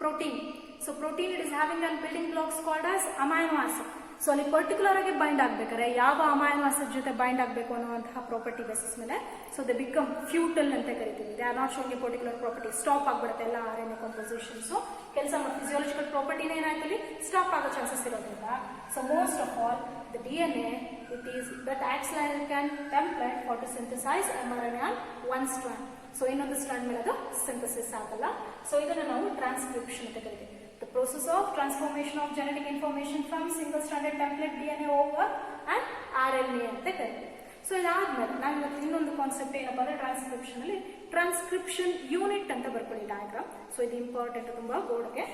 protein. So protein it is having a building blocks called as amino acid. So ಅಲ್ಲಿ particular ಆಗಿ bind ಆಗ್ಬೇಕಾರೆ ಯಾವ amino acid ಜೊತೆ bind ಆಗಬೇಕು ಅನ್ನುವಂತಹ property basis ಮೇಲೆ so they become ಫ್ಯೂಟಲ್ ಅಂತ ಕರಿತೀವಿ. They R not showing A particular property, stop ಆಗ್ಬಿಡುತ್ತೆ ಎಲ್ಲ RNA ಕಾಂಪೋಸಿಷನ್ಸ್ ಕೆಲಸ ಫಿಸಿಯಾಲಜಿಕಲ್ ಪ್ರಾಪರ್ಟಿನೇ ಏನಾಯ್ತು ಅಲ್ಲಿ ಸ್ಟಾಪ್ ಆಗೋ ಚಾನ್ಸಸ್ ಇರೋದ್ರಿಂದ, so most of all the DNA it is that acts like an template for to synthesize mRNA on one strand. So ಇನ್ನೊಂದು strand ಮೇಲೆ ಅದು ಸಿಂಥಸಿಸ್ ಆಗಲ್ಲ. ಸೊ ಇದನ್ನು ನಾವು ಟ್ರಾನ್ಸ್ಕ್ರಿಪ್ಷನ್ ಅಂತ ಕರಿತೀವಿ. The process of transformation of genetic information from single-stranded template DNA over and RNA ಅಂತ ಕರೀತೀವಿ. ಸೊ ಇದಾದ್ಮೇಲೆ ನಾನು ಇವತ್ತು ಇನ್ನೊಂದು ಕಾನ್ಸೆಪ್ಟ್ ಏನಪ್ಪ ಅಂದ್ರೆ ಟ್ರಾನ್ಸ್ಕ್ರಿಪ್ಷನ್ ಅಲ್ಲಿ ಟ್ರಾನ್ಸ್ಕ್ರಿಪ್ಷನ್ ಯೂನಿಟ್ ಅಂತ ಬರ್ಕೊಳ್ಳಿ ಡಯಾಗ್ರಾಮ್. ಸೊ ಇದು ಇಂಪಾರ್ಟೆಂಟ್ ತುಂಬಾ ಬೋರ್ಡ್ಗೆ.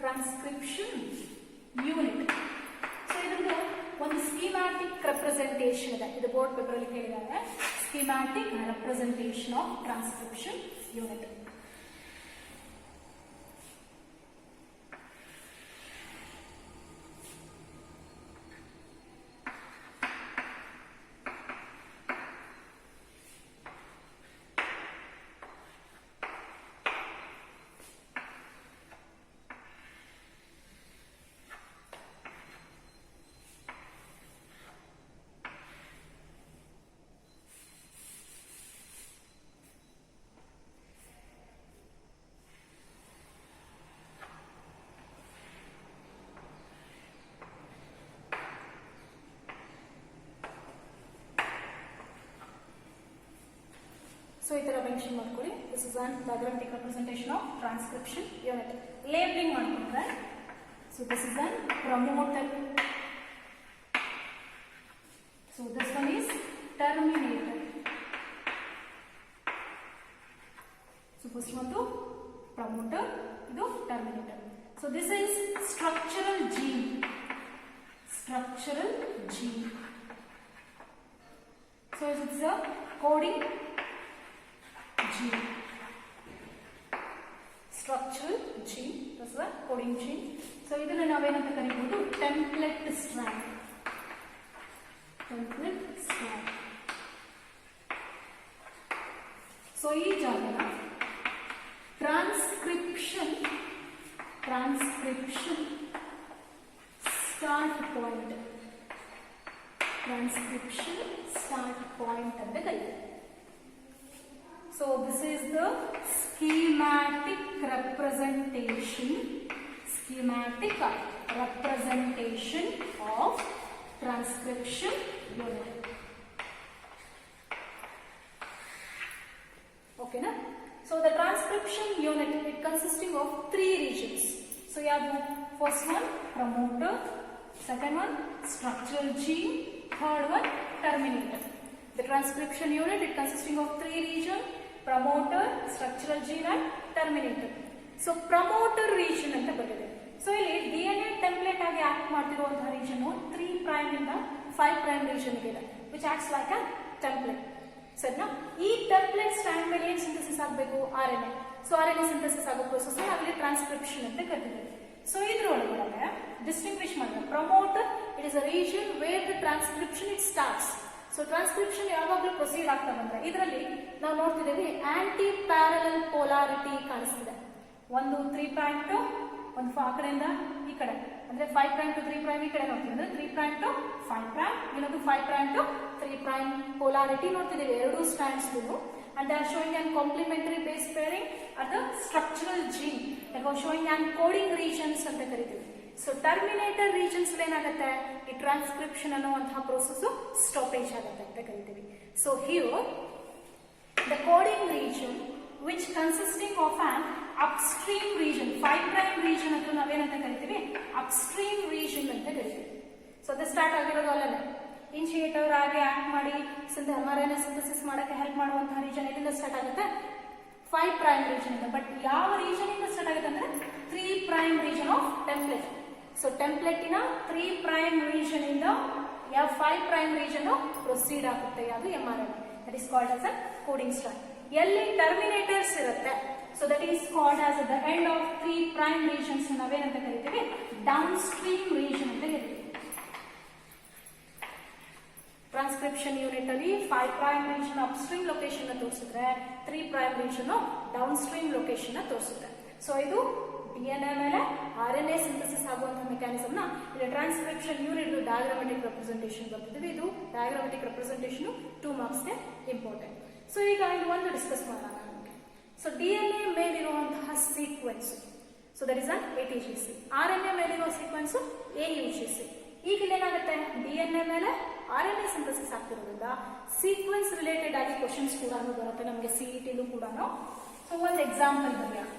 ಟ್ರಾನ್ಸ್ಕ್ರಿಪ್ಷನ್ ಯೂನಿಟ್, ಸೊ ಇದೊಂದು ಒಂದು ಸ್ಕೀಮ್ಯಾಟಿಕ್ ರೆಪ್ರೆಸೆಂಟೇಷನ್ ಇದೆ. ಇದು ಬೋರ್ಡ್ ಪೇಪರ್ ಅಲ್ಲಿ ಕೇಳಿದ್ದಾರೆ, schematic representation of transcription unit. So ಈ ತರ ಮೆನ್ಷನ್ ಮಾಡ್ಕೊಳ್ಳಿ. This is an diagrammatic representation of transcription unit. Labelling ಮಾಡ್ಕೊಂಡ್ರೆ, so this is an promoter, so this one is terminator. So first ಒಂದು promoter, ಇದು terminator. So this is structural gene, structural gene. So it's a coding gene, structural gene, that's the coding gene. So ಇದನ್ನ ನಾವೇನಂತ ಕರೀಬಹುದು, template strand, template strand. So ಈ ಜಾಗನ transcription start point, transcription start point ಅಂತ ಕರೀತಾರೆ. So this is the schematic representation of transcription unit. Okay na? So the transcription unit, it consisting of 3 regions. So you have first one promoter, second one structural gene, third one terminator. The transcription unit, it consisting of 3 regions: promoter, structural gene and terminator. So promoter region ಅಂತ ಬರ್ತದೆ. So ಇಲ್ಲಿ DNA template ಆಗಿ act ಮಾಡ್ತಿರುವಂತಹ region 3 prime ಇಂದ 5 prime region ಇದೆ, which acts like a template. ಸರಿನಾ? ಈ template stand ಮೇಲೆ ಏನು ಸಿಂಥಸಿಸ್ ಆಗಬೇಕು? RNA. ಸೊ RNA ಸಿಂಥಸಿಸ್ ಆಗೋ ಪ್ರೋಸೆಸ್ ನಾವಿಲ್ಲಿ ಟ್ರಾನ್ಸ್ಕ್ರಿಪ್ಷನ್ ಅಂತ ಕರಿತೀವಿ. ಸೊ ಇದ್ರೊಳಗಡೆ ಡಿಸ್ಟಿಂಗ್ವಿಶ್ ಮಾಡಿದ್ರೆ promoter, it is a region where the transcription it starts. So transcription ಯಾವಾಗಲೂ ಪ್ರೊಸೀಡ್ ಆಗ್ತಾ ಬಂದ್ರೆ ಇದರಲ್ಲಿ ನಾವು ನೋಡ್ತಿದ್ದೇವೆ ಆಂಟಿ ಪ್ಯಾರಲಲ್ ಪೋಲಾರಿಟಿ ಕಾಣಿಸ್ತಿದೆ. ಒಂದು 3 ಪ್ರೈಮ್ ಟು ಒಂದು ಆ ಕಡೆಯಿಂದ ಈ ಕಡೆ, ಅಂದ್ರೆ 5 ಪ್ರೈಮ್ ಟು 3 ಪ್ರೈಮ್ ಈ ಕಡೆ ನೋಡ್ತೀವಿ, ಅಂದ್ರೆ 3 ಪ್ರೈಮ್ ಟು 5 ಪ್ರೈಮ್, ಇನ್ನೊಂದು 5 ಪ್ರೈಮ್ ಟು 3 ಪ್ರೈಮ್ ಪೋಲಾರಿಟಿ ನೋಡ್ತಿದ್ದೇವೆ ಎರಡು stands. And they are showing an complementary base pairing at the structural gene. They are showing an coding regions ಅಂತ ಕರೀತೀವಿ. ಸೊ ಟರ್ಮಿನೇಟರ್ ರೀಜನ್ಸ್ ಏನಾಗುತ್ತೆ, ಈ ಟ್ರಾನ್ಸ್ಕ್ರಿಪ್ಷನ್ ಅನ್ನುವಂತಹ ಪ್ರೋಸೆಸ್ ಸ್ಟಾಪೇಜ್ ಆಗುತ್ತೆ ಅಂತ ಕರಿತೀವಿ. So here the coding region which consisting of on upstream region, 5 prime region ಅಂತ ನಾವೇನಂತ ಕರಿತೀವಿ, ಅಪ್ಸ್ಟ್ರೀಮ್ ರೀಜನ್ ಅಂತ ಕರಿತೀವಿ. ಸೊ ಅದು ಸ್ಟಾರ್ಟ್ ಆಗಿರೋದು ಅಲ್ಲೇ ಇನಿಷಿಯೇಟರ್ ಆಗಿ ಆಕ್ಟ್ ಮಾಡಿ mRNA ಸಿಂಥಸಿಸ್ ಮಾಡಕ್ಕೆ ಹೆಲ್ಪ್ ಮಾಡುವಂತಹ ರೀಜನ್ ಎಲ್ಲಿಂದ ಸ್ಟಾರ್ಟ್ ಆಗುತ್ತೆ, 5 ಪ್ರೈಮ್ ರೀಜನ್ ಇಂದ. ಬಟ್ ಯಾವ ರೀಜನ್ ಇಂದ ಸ್ಟಾರ್ಟ್ ಆಗುತ್ತೆ ಅಂದ್ರೆ 3 prime region of template. So ಟೆಂಪ್ಲೆಟಿನ 3 ಪ್ರೈಮ್ ರೀಜನ್ ಇಂದ 5 ಪ್ರೈಮ್ ರೀಜನ್ ಪ್ರೊಸೀಡ್ ಆಗುತ್ತೆ ಯಾವುದು mRNA. That is called as a coding strand. ಎಲ್ಲಿ ಟರ್ಮಿನೇಟರ್ಸ್ ಇರುತ್ತೆ, so that is called as the end of 3 prime regions ನಾವೇನಂತ ಕರಿತೀವಿ, ಡೌನ್ ಸ್ಟ್ರೀಮ್ ರೀಜನ್ ಅಂತ ಕರಿತೀವಿ. ಟ್ರಾನ್ಸ್ಕ್ರಿಪ್ಷನ್ ಯೂನಿಟ್ ಅಲ್ಲಿ 5 prime region upstream location ತೋರಿಸಿದ್ರೆ 3 prime region downstream location ತೋರಿಸುತ್ತೆ. So ಇದು DNA ಮೇಲೆ RNA ಸಿಂಥಸಿಸ್ ಆಗುವಂತಹ ಮೆಕ್ಯಾನಿಸಮ್ ನ ಇಲ್ಲಿ ಟ್ರಾನ್ಸ್ಕ್ರಿಪ್ಷನ್ ಯೂನಿಟ್ ಡಯಾಗ್ರಾಮೆಟಿಕ್ ರೆಪ್ರೆಸೆಂಟೇಷನ್ ಬರ್ತಿದೆ. ಇದು ಡಯಾಗ್ರಾಮೆಟಿಕ್ ರೆಪ್ರೆಸೆಂಟೇಷನ್ 2 ಮಾರ್ಕ್ಸ್ ಗೆ ಇಂಪಾರ್ಟೆಂಟ್. ಸೊ ಈಗ ಇದು ಒಂದು ಡಿಸ್ಕಸ್ ಮಾಡೋಣ. ಸೊ DNA ಮೇಲಿರುವಂತಹ sequence, so that is ATGC. RNA ಮೇಲಿರುವ ಸೀಕ್ವೆನ್ಸ್ AUGC. ಈಗ ಇಲ್ಲೇನಾಗುತ್ತೆ, DNA ಮೇಲೆ RNA ಸಿಂಥಸಿಸ್ ಆಗ್ತಿರೋದ್ರಿಂದ ಸೀಕ್ವೆನ್ಸ್ ರಿಲೇಟೆಡ್ ಆಗಿ ಕ್ವಶನ್ಸ್ ಕೂಡ ಬರುತ್ತೆ ನಮಗೆ CET ಕೂಡ. ಸೊ ಒಂದು ಎಕ್ಸಾಂಪಲ್ ಬರೆಯೋಣ.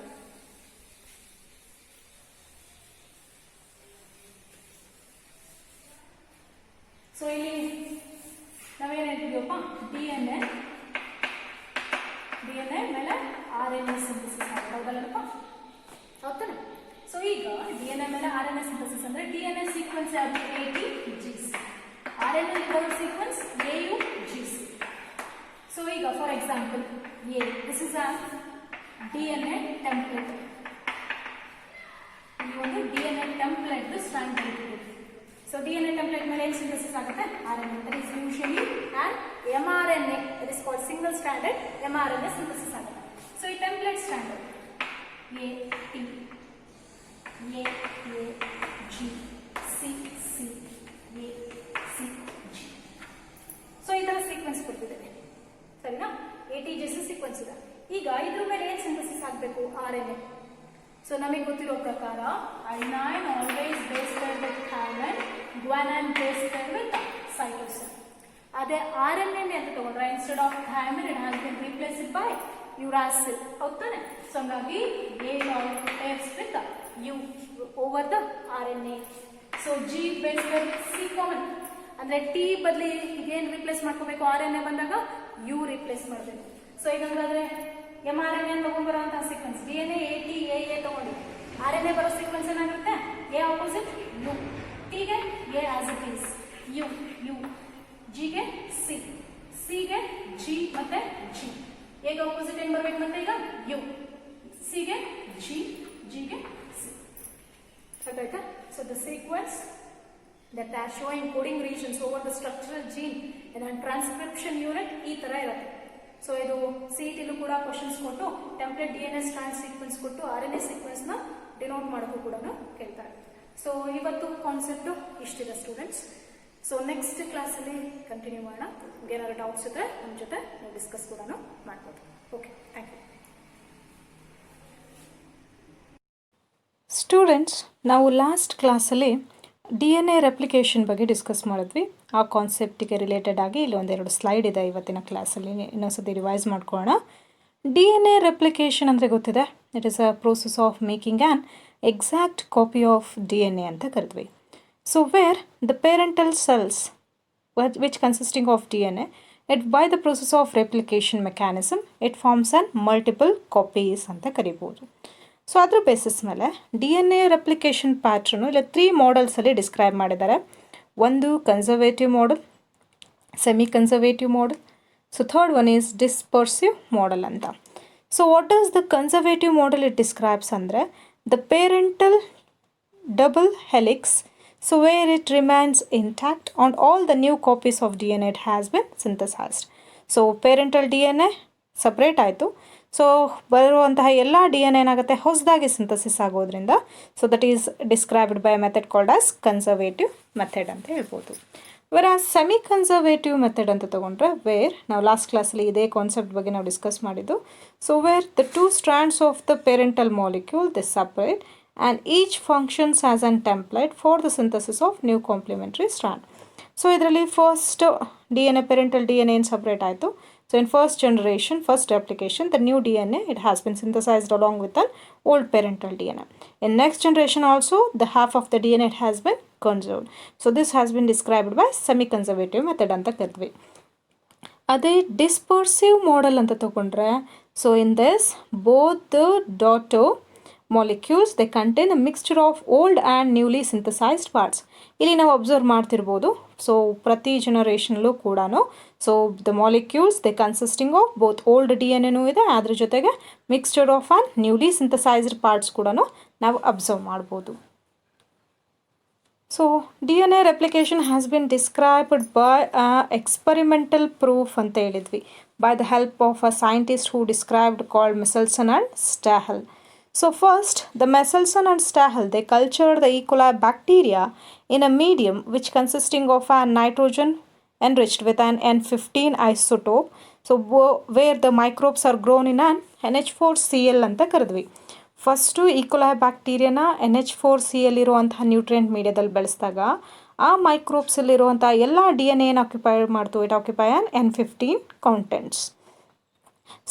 ಸೊ ಇಲ್ಲಿ ನಾವೇನು ಹೇಳ್ತೀವಪ್ಪ, DNA ಮೇಲೆ RNA ಸಿಂಥಸಿಸ್ ಆಗುತ್ತೆ, ಹೌದಲ್ಲಪ್ಪ, ಹೌದಾನೆ? ಸೊ ಈಗ DNA ಮೇಲೆ RNA ಸಿಂಥಸಿಸ್ ಅಂದ್ರೆ DNA ಸೀಕ್ವೆನ್ಸ್ ಯಾವುದು, ATGC. RNA ಬರೋ ಸೀಕ್ವೆನ್ಸ್ AUGC. ಸೊ ಈಗ for example this is a DNA template. ಈ ಒಂದು DNA ಟೆಂಪ್ಲೇಟ್ ಸ್ಟ್ರಾಂಡ್ ಬರೀತೀವಿ. ಸೊ DNA ಟೆಂಪ್ಲೇಟ್ ಮೇಲೆ ಏನು ಸಿಂಥಸಿಸ್ ಆಗುತ್ತೆ, RNA. That is usually and mRNA, that is called single stranded mRNA synthesis ಆಗುತ್ತೆ. So ಈ template strand so ಈ ತರ ಸೀಕ್ವೆನ್ಸ್ ಕೊಟ್ಟಿದ್ದೇನೆ, ಸರಿನಾ? ATGC ಸೀಕ್ವೆನ್ಸ್ ಇದೆ. ಈಗ ಇದ್ರ ಮೇಲೆ ಏನ್ ಸಿಂಥಸಿಸ್ ಆಗಬೇಕು, RNA. ಸೊ ನಮಗೆ ಗೊತ್ತಿರೋ ಪ್ರಕಾರ adenine always base pair with thymine, guanine base pair with cytosine. ಅದೇ RNA ಅಂತ ತಗೊಂಡ್ರೆ instead of thymine it has been replaced by uracil, ಹೌದಾನೆ? ಸೊ ಹಂಗಾಗಿ A pairs with U over the RNA. So G base pair C common ಅಂದ್ರೆ T ಬದಲಿ ಇದೇನು replace ಮಾಡ್ಕೋಬೇಕು, RNA ಬಂದಾಗ U ರಿಪ್ಲೇಸ್ ಮಾಡಬೇಕು. ಸೊ ಈಗ ಹಂಗಾದ್ರೆ mRNA ತಗೊಂಡ್ಬರುವಂತಹ ಸೀಕ್ವೆನ್ಸ್ DNA AT AA ತಗೊಂಡು RNA ಬರೋ ಸೀಕ್ವೆನ್ಸ್ ಏನಾಗುತ್ತೆ, A ಆಪೋಸಿಟ್ U, T ಗೆ A as it is, U U, G ಗೆ C, C ಗೆ G ಮತ್ತೆ G, A ಗೆ ಆಪೋಸಿಟ್ ಏನ್ ಬರ್ಬೇಕು ಮತ್ತೆ ಈಗ U, C ಗೆ G, G ಗೆ C. ಗೊತ್ತಾಯ್ತಾ? So the sequence that are showing coding regions over the structural gene in a transcription unit ಈ ತರ ಇರುತ್ತೆ. ಸೊ ಇದು CET ಕೂಡ ಕ್ವಶನ್ಸ್ ಕೊಟ್ಟು ಟೆಂಪ್ಲೇಟ್ DNA ಸ್ಟ್ರಾಂಡ್ ಸೀಕ್ವೆನ್ಸ್ ಕೊಟ್ಟು RNA ಸೀಕ್ವೆನ್ಸ್ ನ ಡಿನೋಟ್ ಮಾಡೋಕ್ಕೂ ಕೂಡ ಕೇಳ್ತಾರೆ. ಸೊ ಇವತ್ತು ಕಾನ್ಸೆಪ್ಟ್ ಇಷ್ಟಿದೆ ಸ್ಟೂಡೆಂಟ್ಸ್. ಸೊ ನೆಕ್ಸ್ಟ್ ಕ್ಲಾಸಲ್ಲಿ ಕಂಟಿನ್ಯೂ ಮಾಡೋಣ. ಏನಾದ್ರು ಡೌಟ್ಸ್ ಇದ್ರೆ ನಮ್ಮ ಜೊತೆ ನಾವು ಡಿಸ್ಕಸ್ ಕೂಡ ಮಾಡ್ಬೋದು. Okay, thank you. ಸ್ಟೂಡೆಂಟ್ಸ್, ನಾವು ಲಾಸ್ಟ್ ಕ್ಲಾಸಲ್ಲಿ DNA ರೆಪ್ಲಿಕೇಶನ್ ಬಗ್ಗೆ ಡಿಸ್ಕಸ್ ಮಾಡಿದ್ವಿ. ಆ ಕಾನ್ಸೆಪ್ಟಿಗೆ ರಿಲೇಟೆಡ್ ಆಗಿ ಇಲ್ಲಿ ಒಂದೆರಡು ಸ್ಲೈಡ್ ಇದೆ ಇವತ್ತಿನ ಕ್ಲಾಸಲ್ಲಿ, ಇನ್ನೊಂದ್ಸತಿ ರಿವೈಸ್ ಮಾಡ್ಕೊಳ್ಳೋಣ. DNA ರೆಪ್ಲಿಕೇಶನ್ ಅಂದರೆ ಗೊತ್ತಿದೆ, it is a process of making an exact copy of DNA ಅಂತ ಕರಿದ್ವಿ. So where the parental cells which consisting of DNA, it by the process of replication mechanism it forms on multiple copies ಅಂತ ಕರಿಬೋದು. So ಅದ್ರ basis ಮೇಲೆ DNA replication pattern ಇಲ್ಲಿ 3 ಮಾಡಲ್ಸಲ್ಲಿ describe ಮಾಡಿದ್ದಾರೆ. ಒಂದು conservative model, semi conservative model, so third one is dispersive model ಅಂತ. So what is the conservative model it describes ಅಂದರೆ the parental double helix, so where it remains intact on all the new copies of DNA it has been synthesized. So parental DNA separate ಆಯಿತು, so ಬರುವಂತಹ ಎಲ್ಲ DNA ಏನಾಗುತ್ತೆ, ಹೊಸದಾಗಿ synthesis ಆಗೋದ್ರಿಂದ so that is described by method called as conservative method ಅಂತ ಹೇಳ್ಬೋದು. Wear ಆ semi conservative method ಅಂತ ತೊಗೊಂಡ್ರೆ ವೇರ್ ನಾವು ಲಾಸ್ಟ್ ಕ್ಲಾಸಲ್ಲಿ ಇದೇ ಕಾನ್ಸೆಪ್ಟ್ ಬಗ್ಗೆ ನಾವು ಡಿಸ್ಕಸ್ ಮಾಡಿದ್ದು. So where the 2 strands of the parental molecule they separate and each functions as an template for the synthesis of new complementary strand. So ಇದರಲ್ಲಿ first DNA parental DNA ಏನು separate ಆಯಿತು. So in first generation, first replication, the new DNA, it has been synthesized along with an old parental DNA. In next generation also, the half of the DNA it has been conserved. So this has been described by semi-conservative method anta ಕರಿದ್ವಿ. ಅದೇ dispersive model ಅಂತ ತಗೊಂಡ್ರೆ, so in this both the daughter molecules, they contain a mixture of old and newly synthesized parts. ಇಲ್ಲಿ ನಾವು observe ಮಾಡ್ತಿರ್ಬೋದು. So ಪ್ರತಿ ಜನರೇಷನ್ಲೂ ಕೂಡ so the molecules they consisting of both old D N ಎನೂ ಇದೆ, ಅದ್ರ ಜೊತೆಗೆ mixture of and newly synthesised parts ಕೂಡ ನಾವು ಅಬ್ಸರ್ವ್ ಮಾಡ್ಬೋದು. So DNA replication has been described by experimental proof ಅಂತ ಹೇಳಿದ್ವಿ, by the help of a scientist who described called Michelson and Stahel. So first, the Michelson and Stahel, they cultured the E. coli bacteria in a medium which consisting of a nitrogen enriched with an N15 isotope, so where the microbes are grown in an NH4Cl ಅಂತ ಕರೆದ್ವಿ. First ಈಕೊಲೈ ಬ್ಯಾಕ್ಟೀರಿಯಾನ NH4Cl ಇರುವಂತಹ nutrient ಮೀಡಿಯಾದಲ್ಲಿ ಬೆಳೆಸಿದಾಗ ಆ ಮೈಕ್ರೋಬ್ಸಲ್ಲಿರುವಂಥ ಎಲ್ಲ DNA ಏನು occupy ಮಾಡ್ತು, it occupy on N15 contents.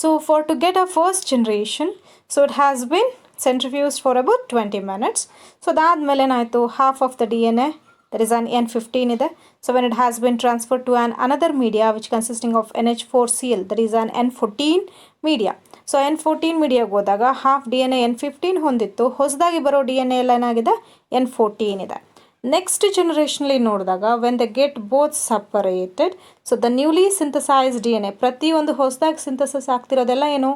So for to get a first generation, so it has been centrifuged for about 20 minutes. So ಅದಾದಮೇಲೆ ಏನಾಯಿತು, half of the DNA that is an N15 ಇದೆ. So when it has been transferred to another media which consisting of NH4Cl, that is an N14 media. So N14 ಮೀಡಿಯಾಗೆ ಹೋದಾಗ half DNA N15 ಹೊಂದಿತ್ತು, ಹೊಸದಾಗಿ ಬರೋ DNA ಎಲ್ಲ ಏನಾಗಿದೆ N14 ಇದೆ. Next ಜನರೇಷನಲ್ಲಿ ನೋಡಿದಾಗ when the get both separated, so the newly synthesised DNA, ಪ್ರತಿಯೊಂದು ಹೊಸದಾಗಿ ಸಿಂಥಸಿಸ್ ಆಗ್ತಿರೋದೆಲ್ಲ ಏನು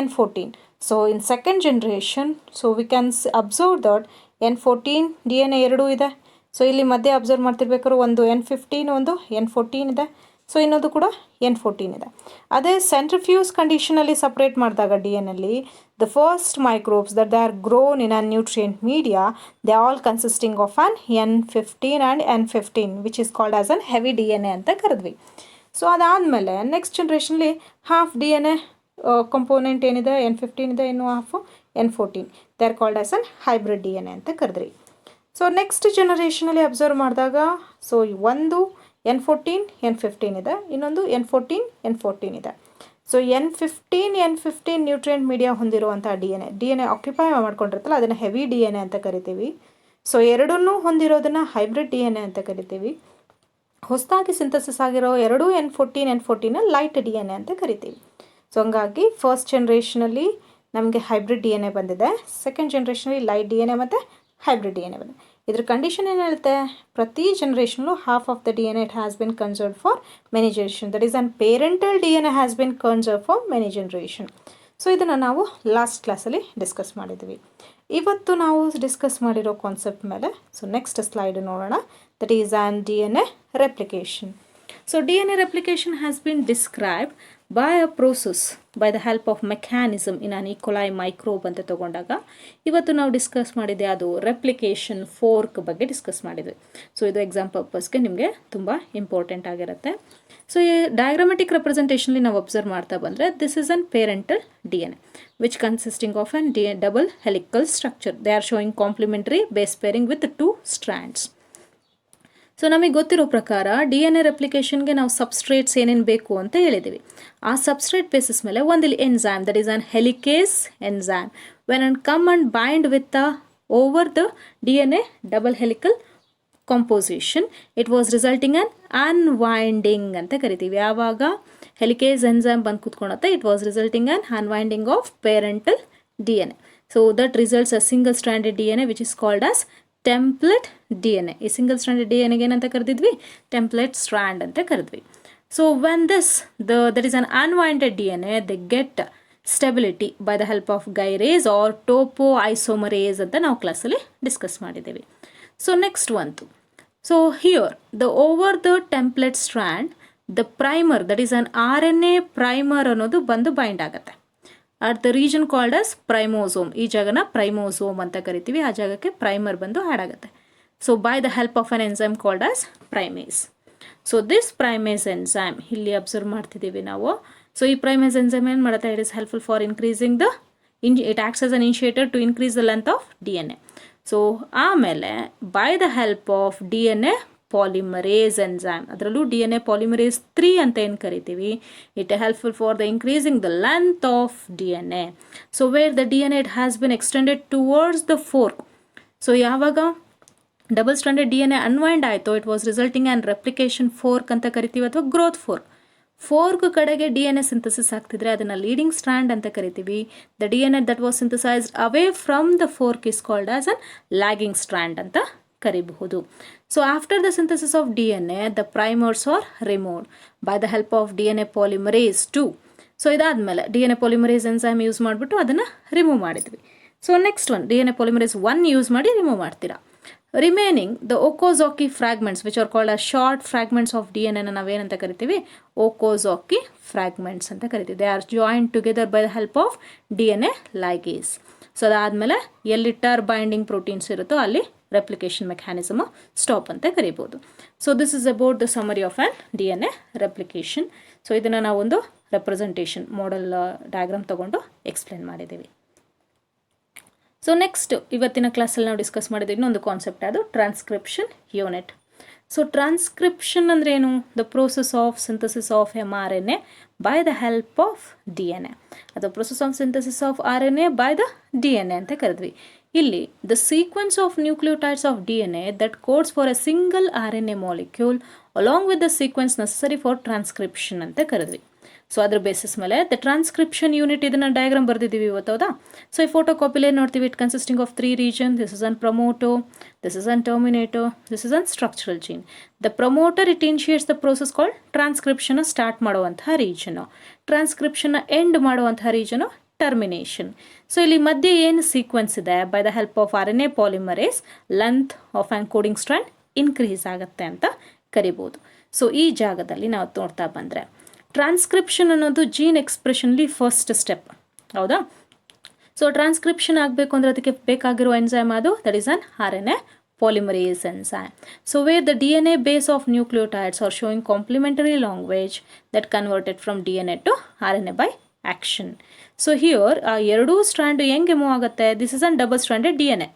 N14. So in second generation, so we can observe that N14 DNA ಎರಡೂ ಇದೆ. ಸೊ ಇಲ್ಲಿ ಮಧ್ಯೆ ಅಬ್ಸರ್ವ್ ಮಾಡ್ತಿರ್ಬೇಕಾದ್ರೆ ಒಂದು N15 ಒಂದು N14 ಇದೆ, ಸೊ ಇನ್ನೊಂದು ಕೂಡ N14 ಇದೆ. ಅದೇ ಸೆಂಟ್ರಿಫ್ಯೂಸ್ ಕಂಡೀಷನಲ್ಲಿ ಸಪ್ರೇಟ್ ಮಾಡಿದಾಗ DNA the first microbes that they are grown in a nutrient media, they all consisting of an N15 and N15 which is called as an heavy DNA ಅಂತ ಕರೆದ್ವಿ. So ಅದಾದಮೇಲೆ next ಜನ್ರೇಷನ್ಲಿ half DNA component ಏನಿದೆ N15 ಇದೆ, ಇನ್ನು half N14, they are called as an hybrid DNA ಅಂತ ಕರೆದ್ರಿ. So next ಜನರೇಷನಲ್ಲಿ ಅಬ್ಸರ್ವ್ ಮಾಡಿದಾಗ ಸೊ ಒಂದು N14 N15 ಇದೆ, ಇನ್ನೊಂದು N14 ಇದೆ. ಸೊ N15 ನ್ಯೂಟ್ರಿಯೆಂಟ್ ಮೀಡಿಯಾ ಹೊಂದಿರುವಂಥ DNA ಆಕ್ಯುಪೈ ಮಾಡ್ಕೊಂಡಿರುತ್ತಲ್ಲ ಅದನ್ನು ಹೆವಿ DNA ಅಂತ ಕರಿತೀವಿ. ಸೊ ಎರಡನ್ನೂ ಹೊಂದಿರೋದನ್ನು ಹೈಬ್ರಿಡ್ DNA ಅಂತ ಕರಿತೀವಿ. ಹೊಸದಾಗಿ ಸಿಂಥಸಿಸ್ ಆಗಿರೋ ಎರಡೂ N14 ಲೈಟ್ DNA ಅಂತ ಕರಿತೀವಿ. ಸೊ ಹಂಗಾಗಿ ಫಸ್ಟ್ ಜನ್ರೇಷನಲ್ಲಿ ನಮಗೆ ಹೈಬ್ರಿಡ್ DNA ಬಂದಿದೆ, ಸೆಕೆಂಡ್ ಜನ್ರೇಷನಲ್ಲಿ ಲೈಟ್ DNA ಮತ್ತು ಹೈಬ್ರಿಡ್ DNA ಬಂದಿದೆ. ಇದ್ರ ಕಂಡೀಷನ್ ಏನು ಹೇಳುತ್ತೆ, ಪ್ರತಿ ಜನ್ರೇಷನ್ಲು half of the DNA it has been conserved for many generation, that is an parental DNA has been conserve for many generation. So ಇದನ್ನು ನಾವು ಲಾಸ್ಟ್ ಕ್ಲಾಸಲ್ಲಿ ಡಿಸ್ಕಸ್ ಮಾಡಿದ್ವಿ. ಇವತ್ತು ನಾವು ಡಿಸ್ಕಸ್ ಮಾಡಿರೋ ಕಾನ್ಸೆಪ್ಟ್ ಮೇಲೆ ಸೊ ನೆಕ್ಸ್ಟ್ ಸ್ಲೈಡ್ ನೋಡೋಣ, that is on DNA replication. So DNA replication has been described by a process by the help of mechanism in an E. coli microbe ಅಂತ ತಗೊಂಡಾಗ ಇವತ್ತು ನಾವು ಡಿಸ್ಕಸ್ ಮಾಡಿದ್ದೆ ಅದು ರೆಪ್ಲಿಕೇಶನ್ ಫೋರ್ಕ್ ಬಗ್ಗೆ discuss ಮಾಡಿದ್ವಿ. So ಇದು ಎಕ್ಸಾಮ್ ಪರ್ಪಸ್ಗೆ ನಿಮಗೆ ತುಂಬ ಇಂಪಾರ್ಟೆಂಟ್ ಆಗಿರುತ್ತೆ. ಸೊ ಈ ಡಯಾಗ್ರಾಮೆಟಿಕ್ ರೆಪ್ರೆಸೆಂಟೇಷನ್ಲಿ ನಾವು ಅಬ್ಸರ್ವ್ ಮಾಡ್ತಾ ಬಂದರೆ this is an parental DNA which consisting of an double helical structure. They are showing complementary base pairing with 2 strands. So ನಮಗೆ ಗೊತ್ತಿರೋ ಪ್ರಕಾರ DNA ರೆಪ್ಲಿಕೇಷನ್ಗೆ ನಾವು ಸಬ್ಸ್ಟ್ರೇಟ್ಸ್ ಏನೇನು ಬೇಕು ಅಂತ ಹೇಳಿದ್ದೀವಿ. ಆ ಸಬ್ಸ್ಟ್ರೇಟ್ ಬೇಸಿಸ್ ಮೇಲೆ ಒಂದಿಲ್ಲಿ enzyme that is an helicase enzyme when and come and bind with over the DNA double helical composition it was resulting on unwinding ಅಂತ ಕರಿತೀವಿ. ಯಾವಾಗ ಹೆಲಿಕೇಸ್ ಎನ್ಝೈಮ್ ಬಂದು ಕೂತ್ಕೊಳತ್ತೆ it was resulting on unwinding of parental DNA. So that results a single stranded DNA which is called as template DNA. ಈ single stranded DNA ಏನಂತ ಕರೆದಿದ್ವಿ, template strand ಅಂತ ಕರೆದ್ವಿ. So when that is an unwinded DNA they get stability by the help of gyrase or topoisomerase ಅಂತ ನಾವು ಕ್ಲಾಸಲ್ಲಿ discuss ಮಾಡಿದ್ದೀವಿ. So next ಒಂದು, so here the over the template strand the primer that is an RNA primer ಅನ್ನೋದು ಬಂದು bind ಆಗುತ್ತೆ at the region called as primosome. ಈ ಜಾಗನ ಪ್ರೈಮೋಸೋಮ್ ಅಂತ ಕರಿತೀವಿ, ಆ ಜಾಗಕ್ಕೆ ಪ್ರೈಮರ್ ಬಂದು ಆ್ಯಡ್ ಆಗುತ್ತೆ. So by the help of an enzyme called as primase. So this primase enzyme ಇಲ್ಲಿ ಅಬ್ಸರ್ವ್ ಮಾಡ್ತಿದ್ದೀವಿ ನಾವು. ಸೊ ಈ ಪ್ರೈಮೇಸ್ ಎನ್ಝೈಮ್ ಏನು ಮಾಡುತ್ತೆ, it is helpful for increasing the it acts as an initiator to increase the length of DNA. So ಆಮೇಲೆ by the help of DNA polymerase enzyme, ಅದರಲ್ಲೂ DNA polymerase 3 ಅಂತ ಏನು ಕರಿತೀವಿ, it helpful for the increasing the length of DNA. So where the DNA it has been extended towards the fork. So ಯಾವಾಗ double stranded DNA unwound ಆಯಿತು it was resulting an replication fork ಅಂತ ಕರಿತೀವಿ ಅಥವಾ growth fork. Fork ಕಡೆಗೆ D N A synthesis ಆಗ್ತಿದ್ರೆ ಅದನ್ನು leading strand ಅಂತ ಕರಿತೀವಿ. The D N A that was synthesized away from the fork is called as an lagging strand ಅಂತ ಕರಿಬಹುದು. So after the synthesis of D N A the primers R removed by the help of D N A polymerase 2. So ಇದಾದಮೇಲೆ D N A polymerase enzyme use ಮಾಡಿಬಿಟ್ಟು ಅದನ್ನು remove ಮಾಡಿದ್ವಿ. So next one D N A polymerase 1 use ಮಾಡಿ remove ಮಾಡ್ತೀರಾ. Remaining the Okazaki fragments which are called a short fragments of D N ಎನ ನಾವೇನಂತ ಕರಿತೀವಿ, Okazaki fragments ಅಂತ ಕರಿತೀವಿ. They are joined together by the help of D N A ligase. So ಅದಾದಮೇಲೆ ಎಲ್ಲಿ ಟರ್ binding proteins ಇರುತ್ತೋ ಅಲ್ಲಿ ರೆಪ್ಲಿಕೇಶನ್ ಮೆಕ್ಯಾನಿಸಮ್ ಸ್ಟಾಪ್ ಅಂತ ಕರಿಬೋದು. So this is about the summary of on D N A replication. So ಇದನ್ನು ನಾವೊಂದು representation model diagram ತಗೊಂಡು explain ಮಾಡಿದ್ದೀವಿ. ಸೊ ನೆಕ್ಸ್ಟ್ ಇವತ್ತಿನ ಕ್ಲಾಸಲ್ಲಿ ನಾವು ಡಿಸ್ಕಸ್ ಮಾಡಿದ ಇನ್ನೊಂದು ಕಾನ್ಸೆಪ್ಟ್ ಅದು ಟ್ರಾನ್ಸ್ಕ್ರಿಪ್ಷನ್ ಯೂನಿಟ್. ಸೊ ಟ್ರಾನ್ಸ್ಕ್ರಿಪ್ಷನ್ ಅಂದ್ರೆ ಏನು? The process of synthesis of mRNA by the help of D N A. ಅದು process of synthesis of RNA by the D N A ಅಂತ ಕರೆದ್ವಿ. ಇಲ್ಲಿ the sequence of nucleotides of D N A that codes for a single RNA molecule along with the sequence necessary for transcription ಅಂತ ಕರೆದ್ವಿ. So ಅದ್ರ basis ಮೇಲೆ the transcription unit ಇದನ್ನು diagram ಬರೆದಿದ್ದೀವಿ ಇವತ್ತು, ಹೌದಾ? ಸೊ ಈ ಫೋಟೋ ಕಾಪಿಲೇ ನೋಡ್ತೀವಿ. It consisting of 3 region. This is an promoter, this is an terminator, this is an structural gene. The promoter it initiates the process called transcription start ಮಾಡುವಂತಹ region. Transcription end ಮಾಡುವಂತಹ ರೀಜನು termination. So ಇಲ್ಲಿ ಮಧ್ಯೆ ಏನು sequence ಇದೆ, by the help of RNA polymerase length of on coding strand increase ಆಗುತ್ತೆ ಅಂತ ಕರಿಬೋದು. So ಈ ಜಾಗದಲ್ಲಿ ನಾವು ನೋಡ್ತಾ ಬಂದರೆ ಟ್ರಾನ್ಸ್ಕ್ರಿಪ್ಷನ್ ಅನ್ನೋದು ಜೀನ್ ಎಕ್ಸ್ಪ್ರೆಷನ್ಲಿ ಫಸ್ಟ್ ಸ್ಟೆಪ್, ಹೌದಾ? ಸೊ ಟ್ರಾನ್ಸ್ಕ್ರಿಪ್ಷನ್ ಆಗಬೇಕು ಅಂದರೆ ಅದಕ್ಕೆ ಬೇಕಾಗಿರೋ ಎನ್ಸೈಮ್ ಅದು that is an RNA polymerase enzyme. So where the DNA base of nucleotides are showing complementary language that converted from DNA to RNA by action. So here ಎರಡೂ strand ಹೆಂಗೆ move ಆಗುತ್ತೆ? This is an double stranded DNA.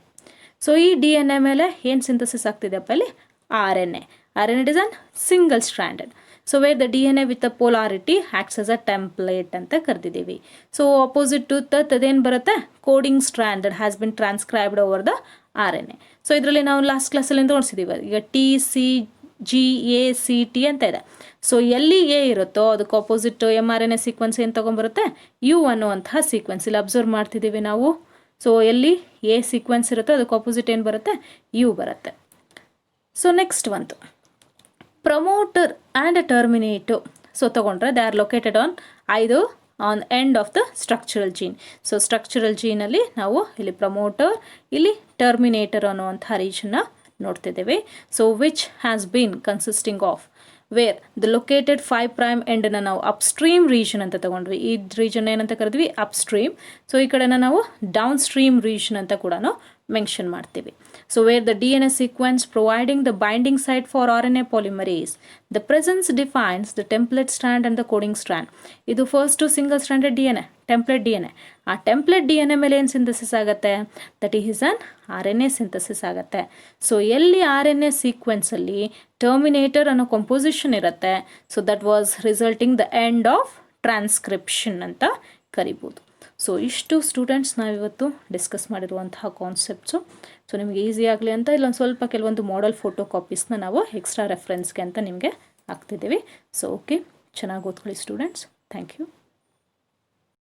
So ಈ DNA ಮೇಲೆ ಏನು synthesis ಆಗ್ತಿದೆಯಪ್ಪ ಇಲ್ಲಿ? RNA. RNA is an single stranded. So where the DNA with the polarity acts as a template ಅಂತ ಕರೆದಿದ್ದೀವಿ. So opposite to ಅದೇನು ಬರುತ್ತೆ? Coding strand that has been transcribed over the RNA. So ಇದರಲ್ಲಿ ನಾವು last ಕ್ಲಾಸಲ್ಲಿ ತೋರಿಸಿದ್ದೀವಿ. ಈಗ TCGACT ಅಂತ ಇದೆ. So ಎಲ್ಲಿ ಎ ಇರುತ್ತೋ ಅದಕ್ಕೆ ಅಪೋಸಿಟ್ mRNA ಸೀಕ್ವೆನ್ಸ್ ಏನು ತೊಗೊಂಬರುತ್ತೆ? ಯು ಅನ್ನುವಂತಹ ಸೀಕ್ವೆನ್ಸ್ ಇಲ್ಲಿ ಅಬ್ಸರ್ವ್ ಮಾಡ್ತಿದ್ದೀವಿ ನಾವು. ಸೊ ಎಲ್ಲಿ ಎ ಸೀಕ್ವೆನ್ಸ್ ಇರುತ್ತೋ ಅದಕ್ಕೆ ಅಪೋಸಿಟ್ ಏನು ಬರುತ್ತೆ? ಯು ಬರುತ್ತೆ. ಸೊ ನೆಕ್ಸ್ಟ್ ಒಂದು ಪ್ರಮೋಟರ್ ಆ್ಯಂಡ್ ಟರ್ಮಿನೇಟೋ. ಸೊ ತಗೊಂಡ್ರೆ they are located on end of the structural gene. So structural ಜೀನಲ್ಲಿ ನಾವು ಇಲ್ಲಿ ಪ್ರಮೋಟರ್, ಇಲ್ಲಿ ಟರ್ಮಿನೇಟರ್ ಅನ್ನುವಂಥ ರೀಜನ್ನ ನೋಡ್ತಿದ್ದೇವೆ. So which has been consisting of where the located 5' ಎಂಡನ್ನು ನಾವು ಅಪ್ಸ್ಟ್ರೀಮ್ ರೀಜನ್ ಅಂತ ತಗೊಂಡ್ವಿ. ಈ ರೀಜನ್ ಏನಂತ ಕರೆದ್ವಿ? ಅಪ್ಸ್ಟ್ರೀಮ್. ಸೊ ಈ ಕಡೆನ ನಾವು ಡೌನ್ ಸ್ಟ್ರೀಮ್ ರೀಜನ್ ಅಂತ ಕೂಡ ಮೆನ್ಷನ್ ಮಾಡ್ತೀವಿ. So where the DNA sequence providing the binding site for RNA polymerase, the presence defines the template strand and the coding strand. ಇದು first single stranded DNA, template DNA. ಆ template DNA ಮೇಲೆ ಏನು synthesis ಆಗುತ್ತೆ? That is an RNA synthesis ಆಗುತ್ತೆ. So ಎಲ್ಲಿ RNA ಸೀಕ್ವೆನ್ಸಲ್ಲಿ Terminator ಅನ್ನೋ composition ಇರುತ್ತೆ, so that was resulting the end of transcription ಅಂತ ಕರಿಬೋದು. ಸೊ ಇಷ್ಟು ಸ್ಟೂಡೆಂಟ್ಸ್ ನಾವಿವತ್ತು ಡಿಸ್ಕಸ್ ಮಾಡಿರುವಂತಹ ಕಾನ್ಸೆಪ್ಟ್ಸು. ಸೊ ನಿಮಗೆ ಈಸಿ ಆಗಲಿ ಅಂತ ಇಲ್ಲೊಂದು ಸ್ವಲ್ಪ ಕೆಲವೊಂದು ಮಾಡೆಲ್ ಫೋಟೋ ಕಾಪೀಸ್ನ ನಾವು ಎಕ್ಸ್ಟ್ರಾ ರೆಫರೆನ್ಸ್ಗೆ ಅಂತ ನಿಮಗೆ ಹಾಕ್ತಿದ್ದೀವಿ. ಸೊ ಓಕೆ, ಚೆನ್ನಾಗಿ ಓದ್ಕೊಳ್ಳಿ ಸ್ಟೂಡೆಂಟ್ಸ್. Thank you.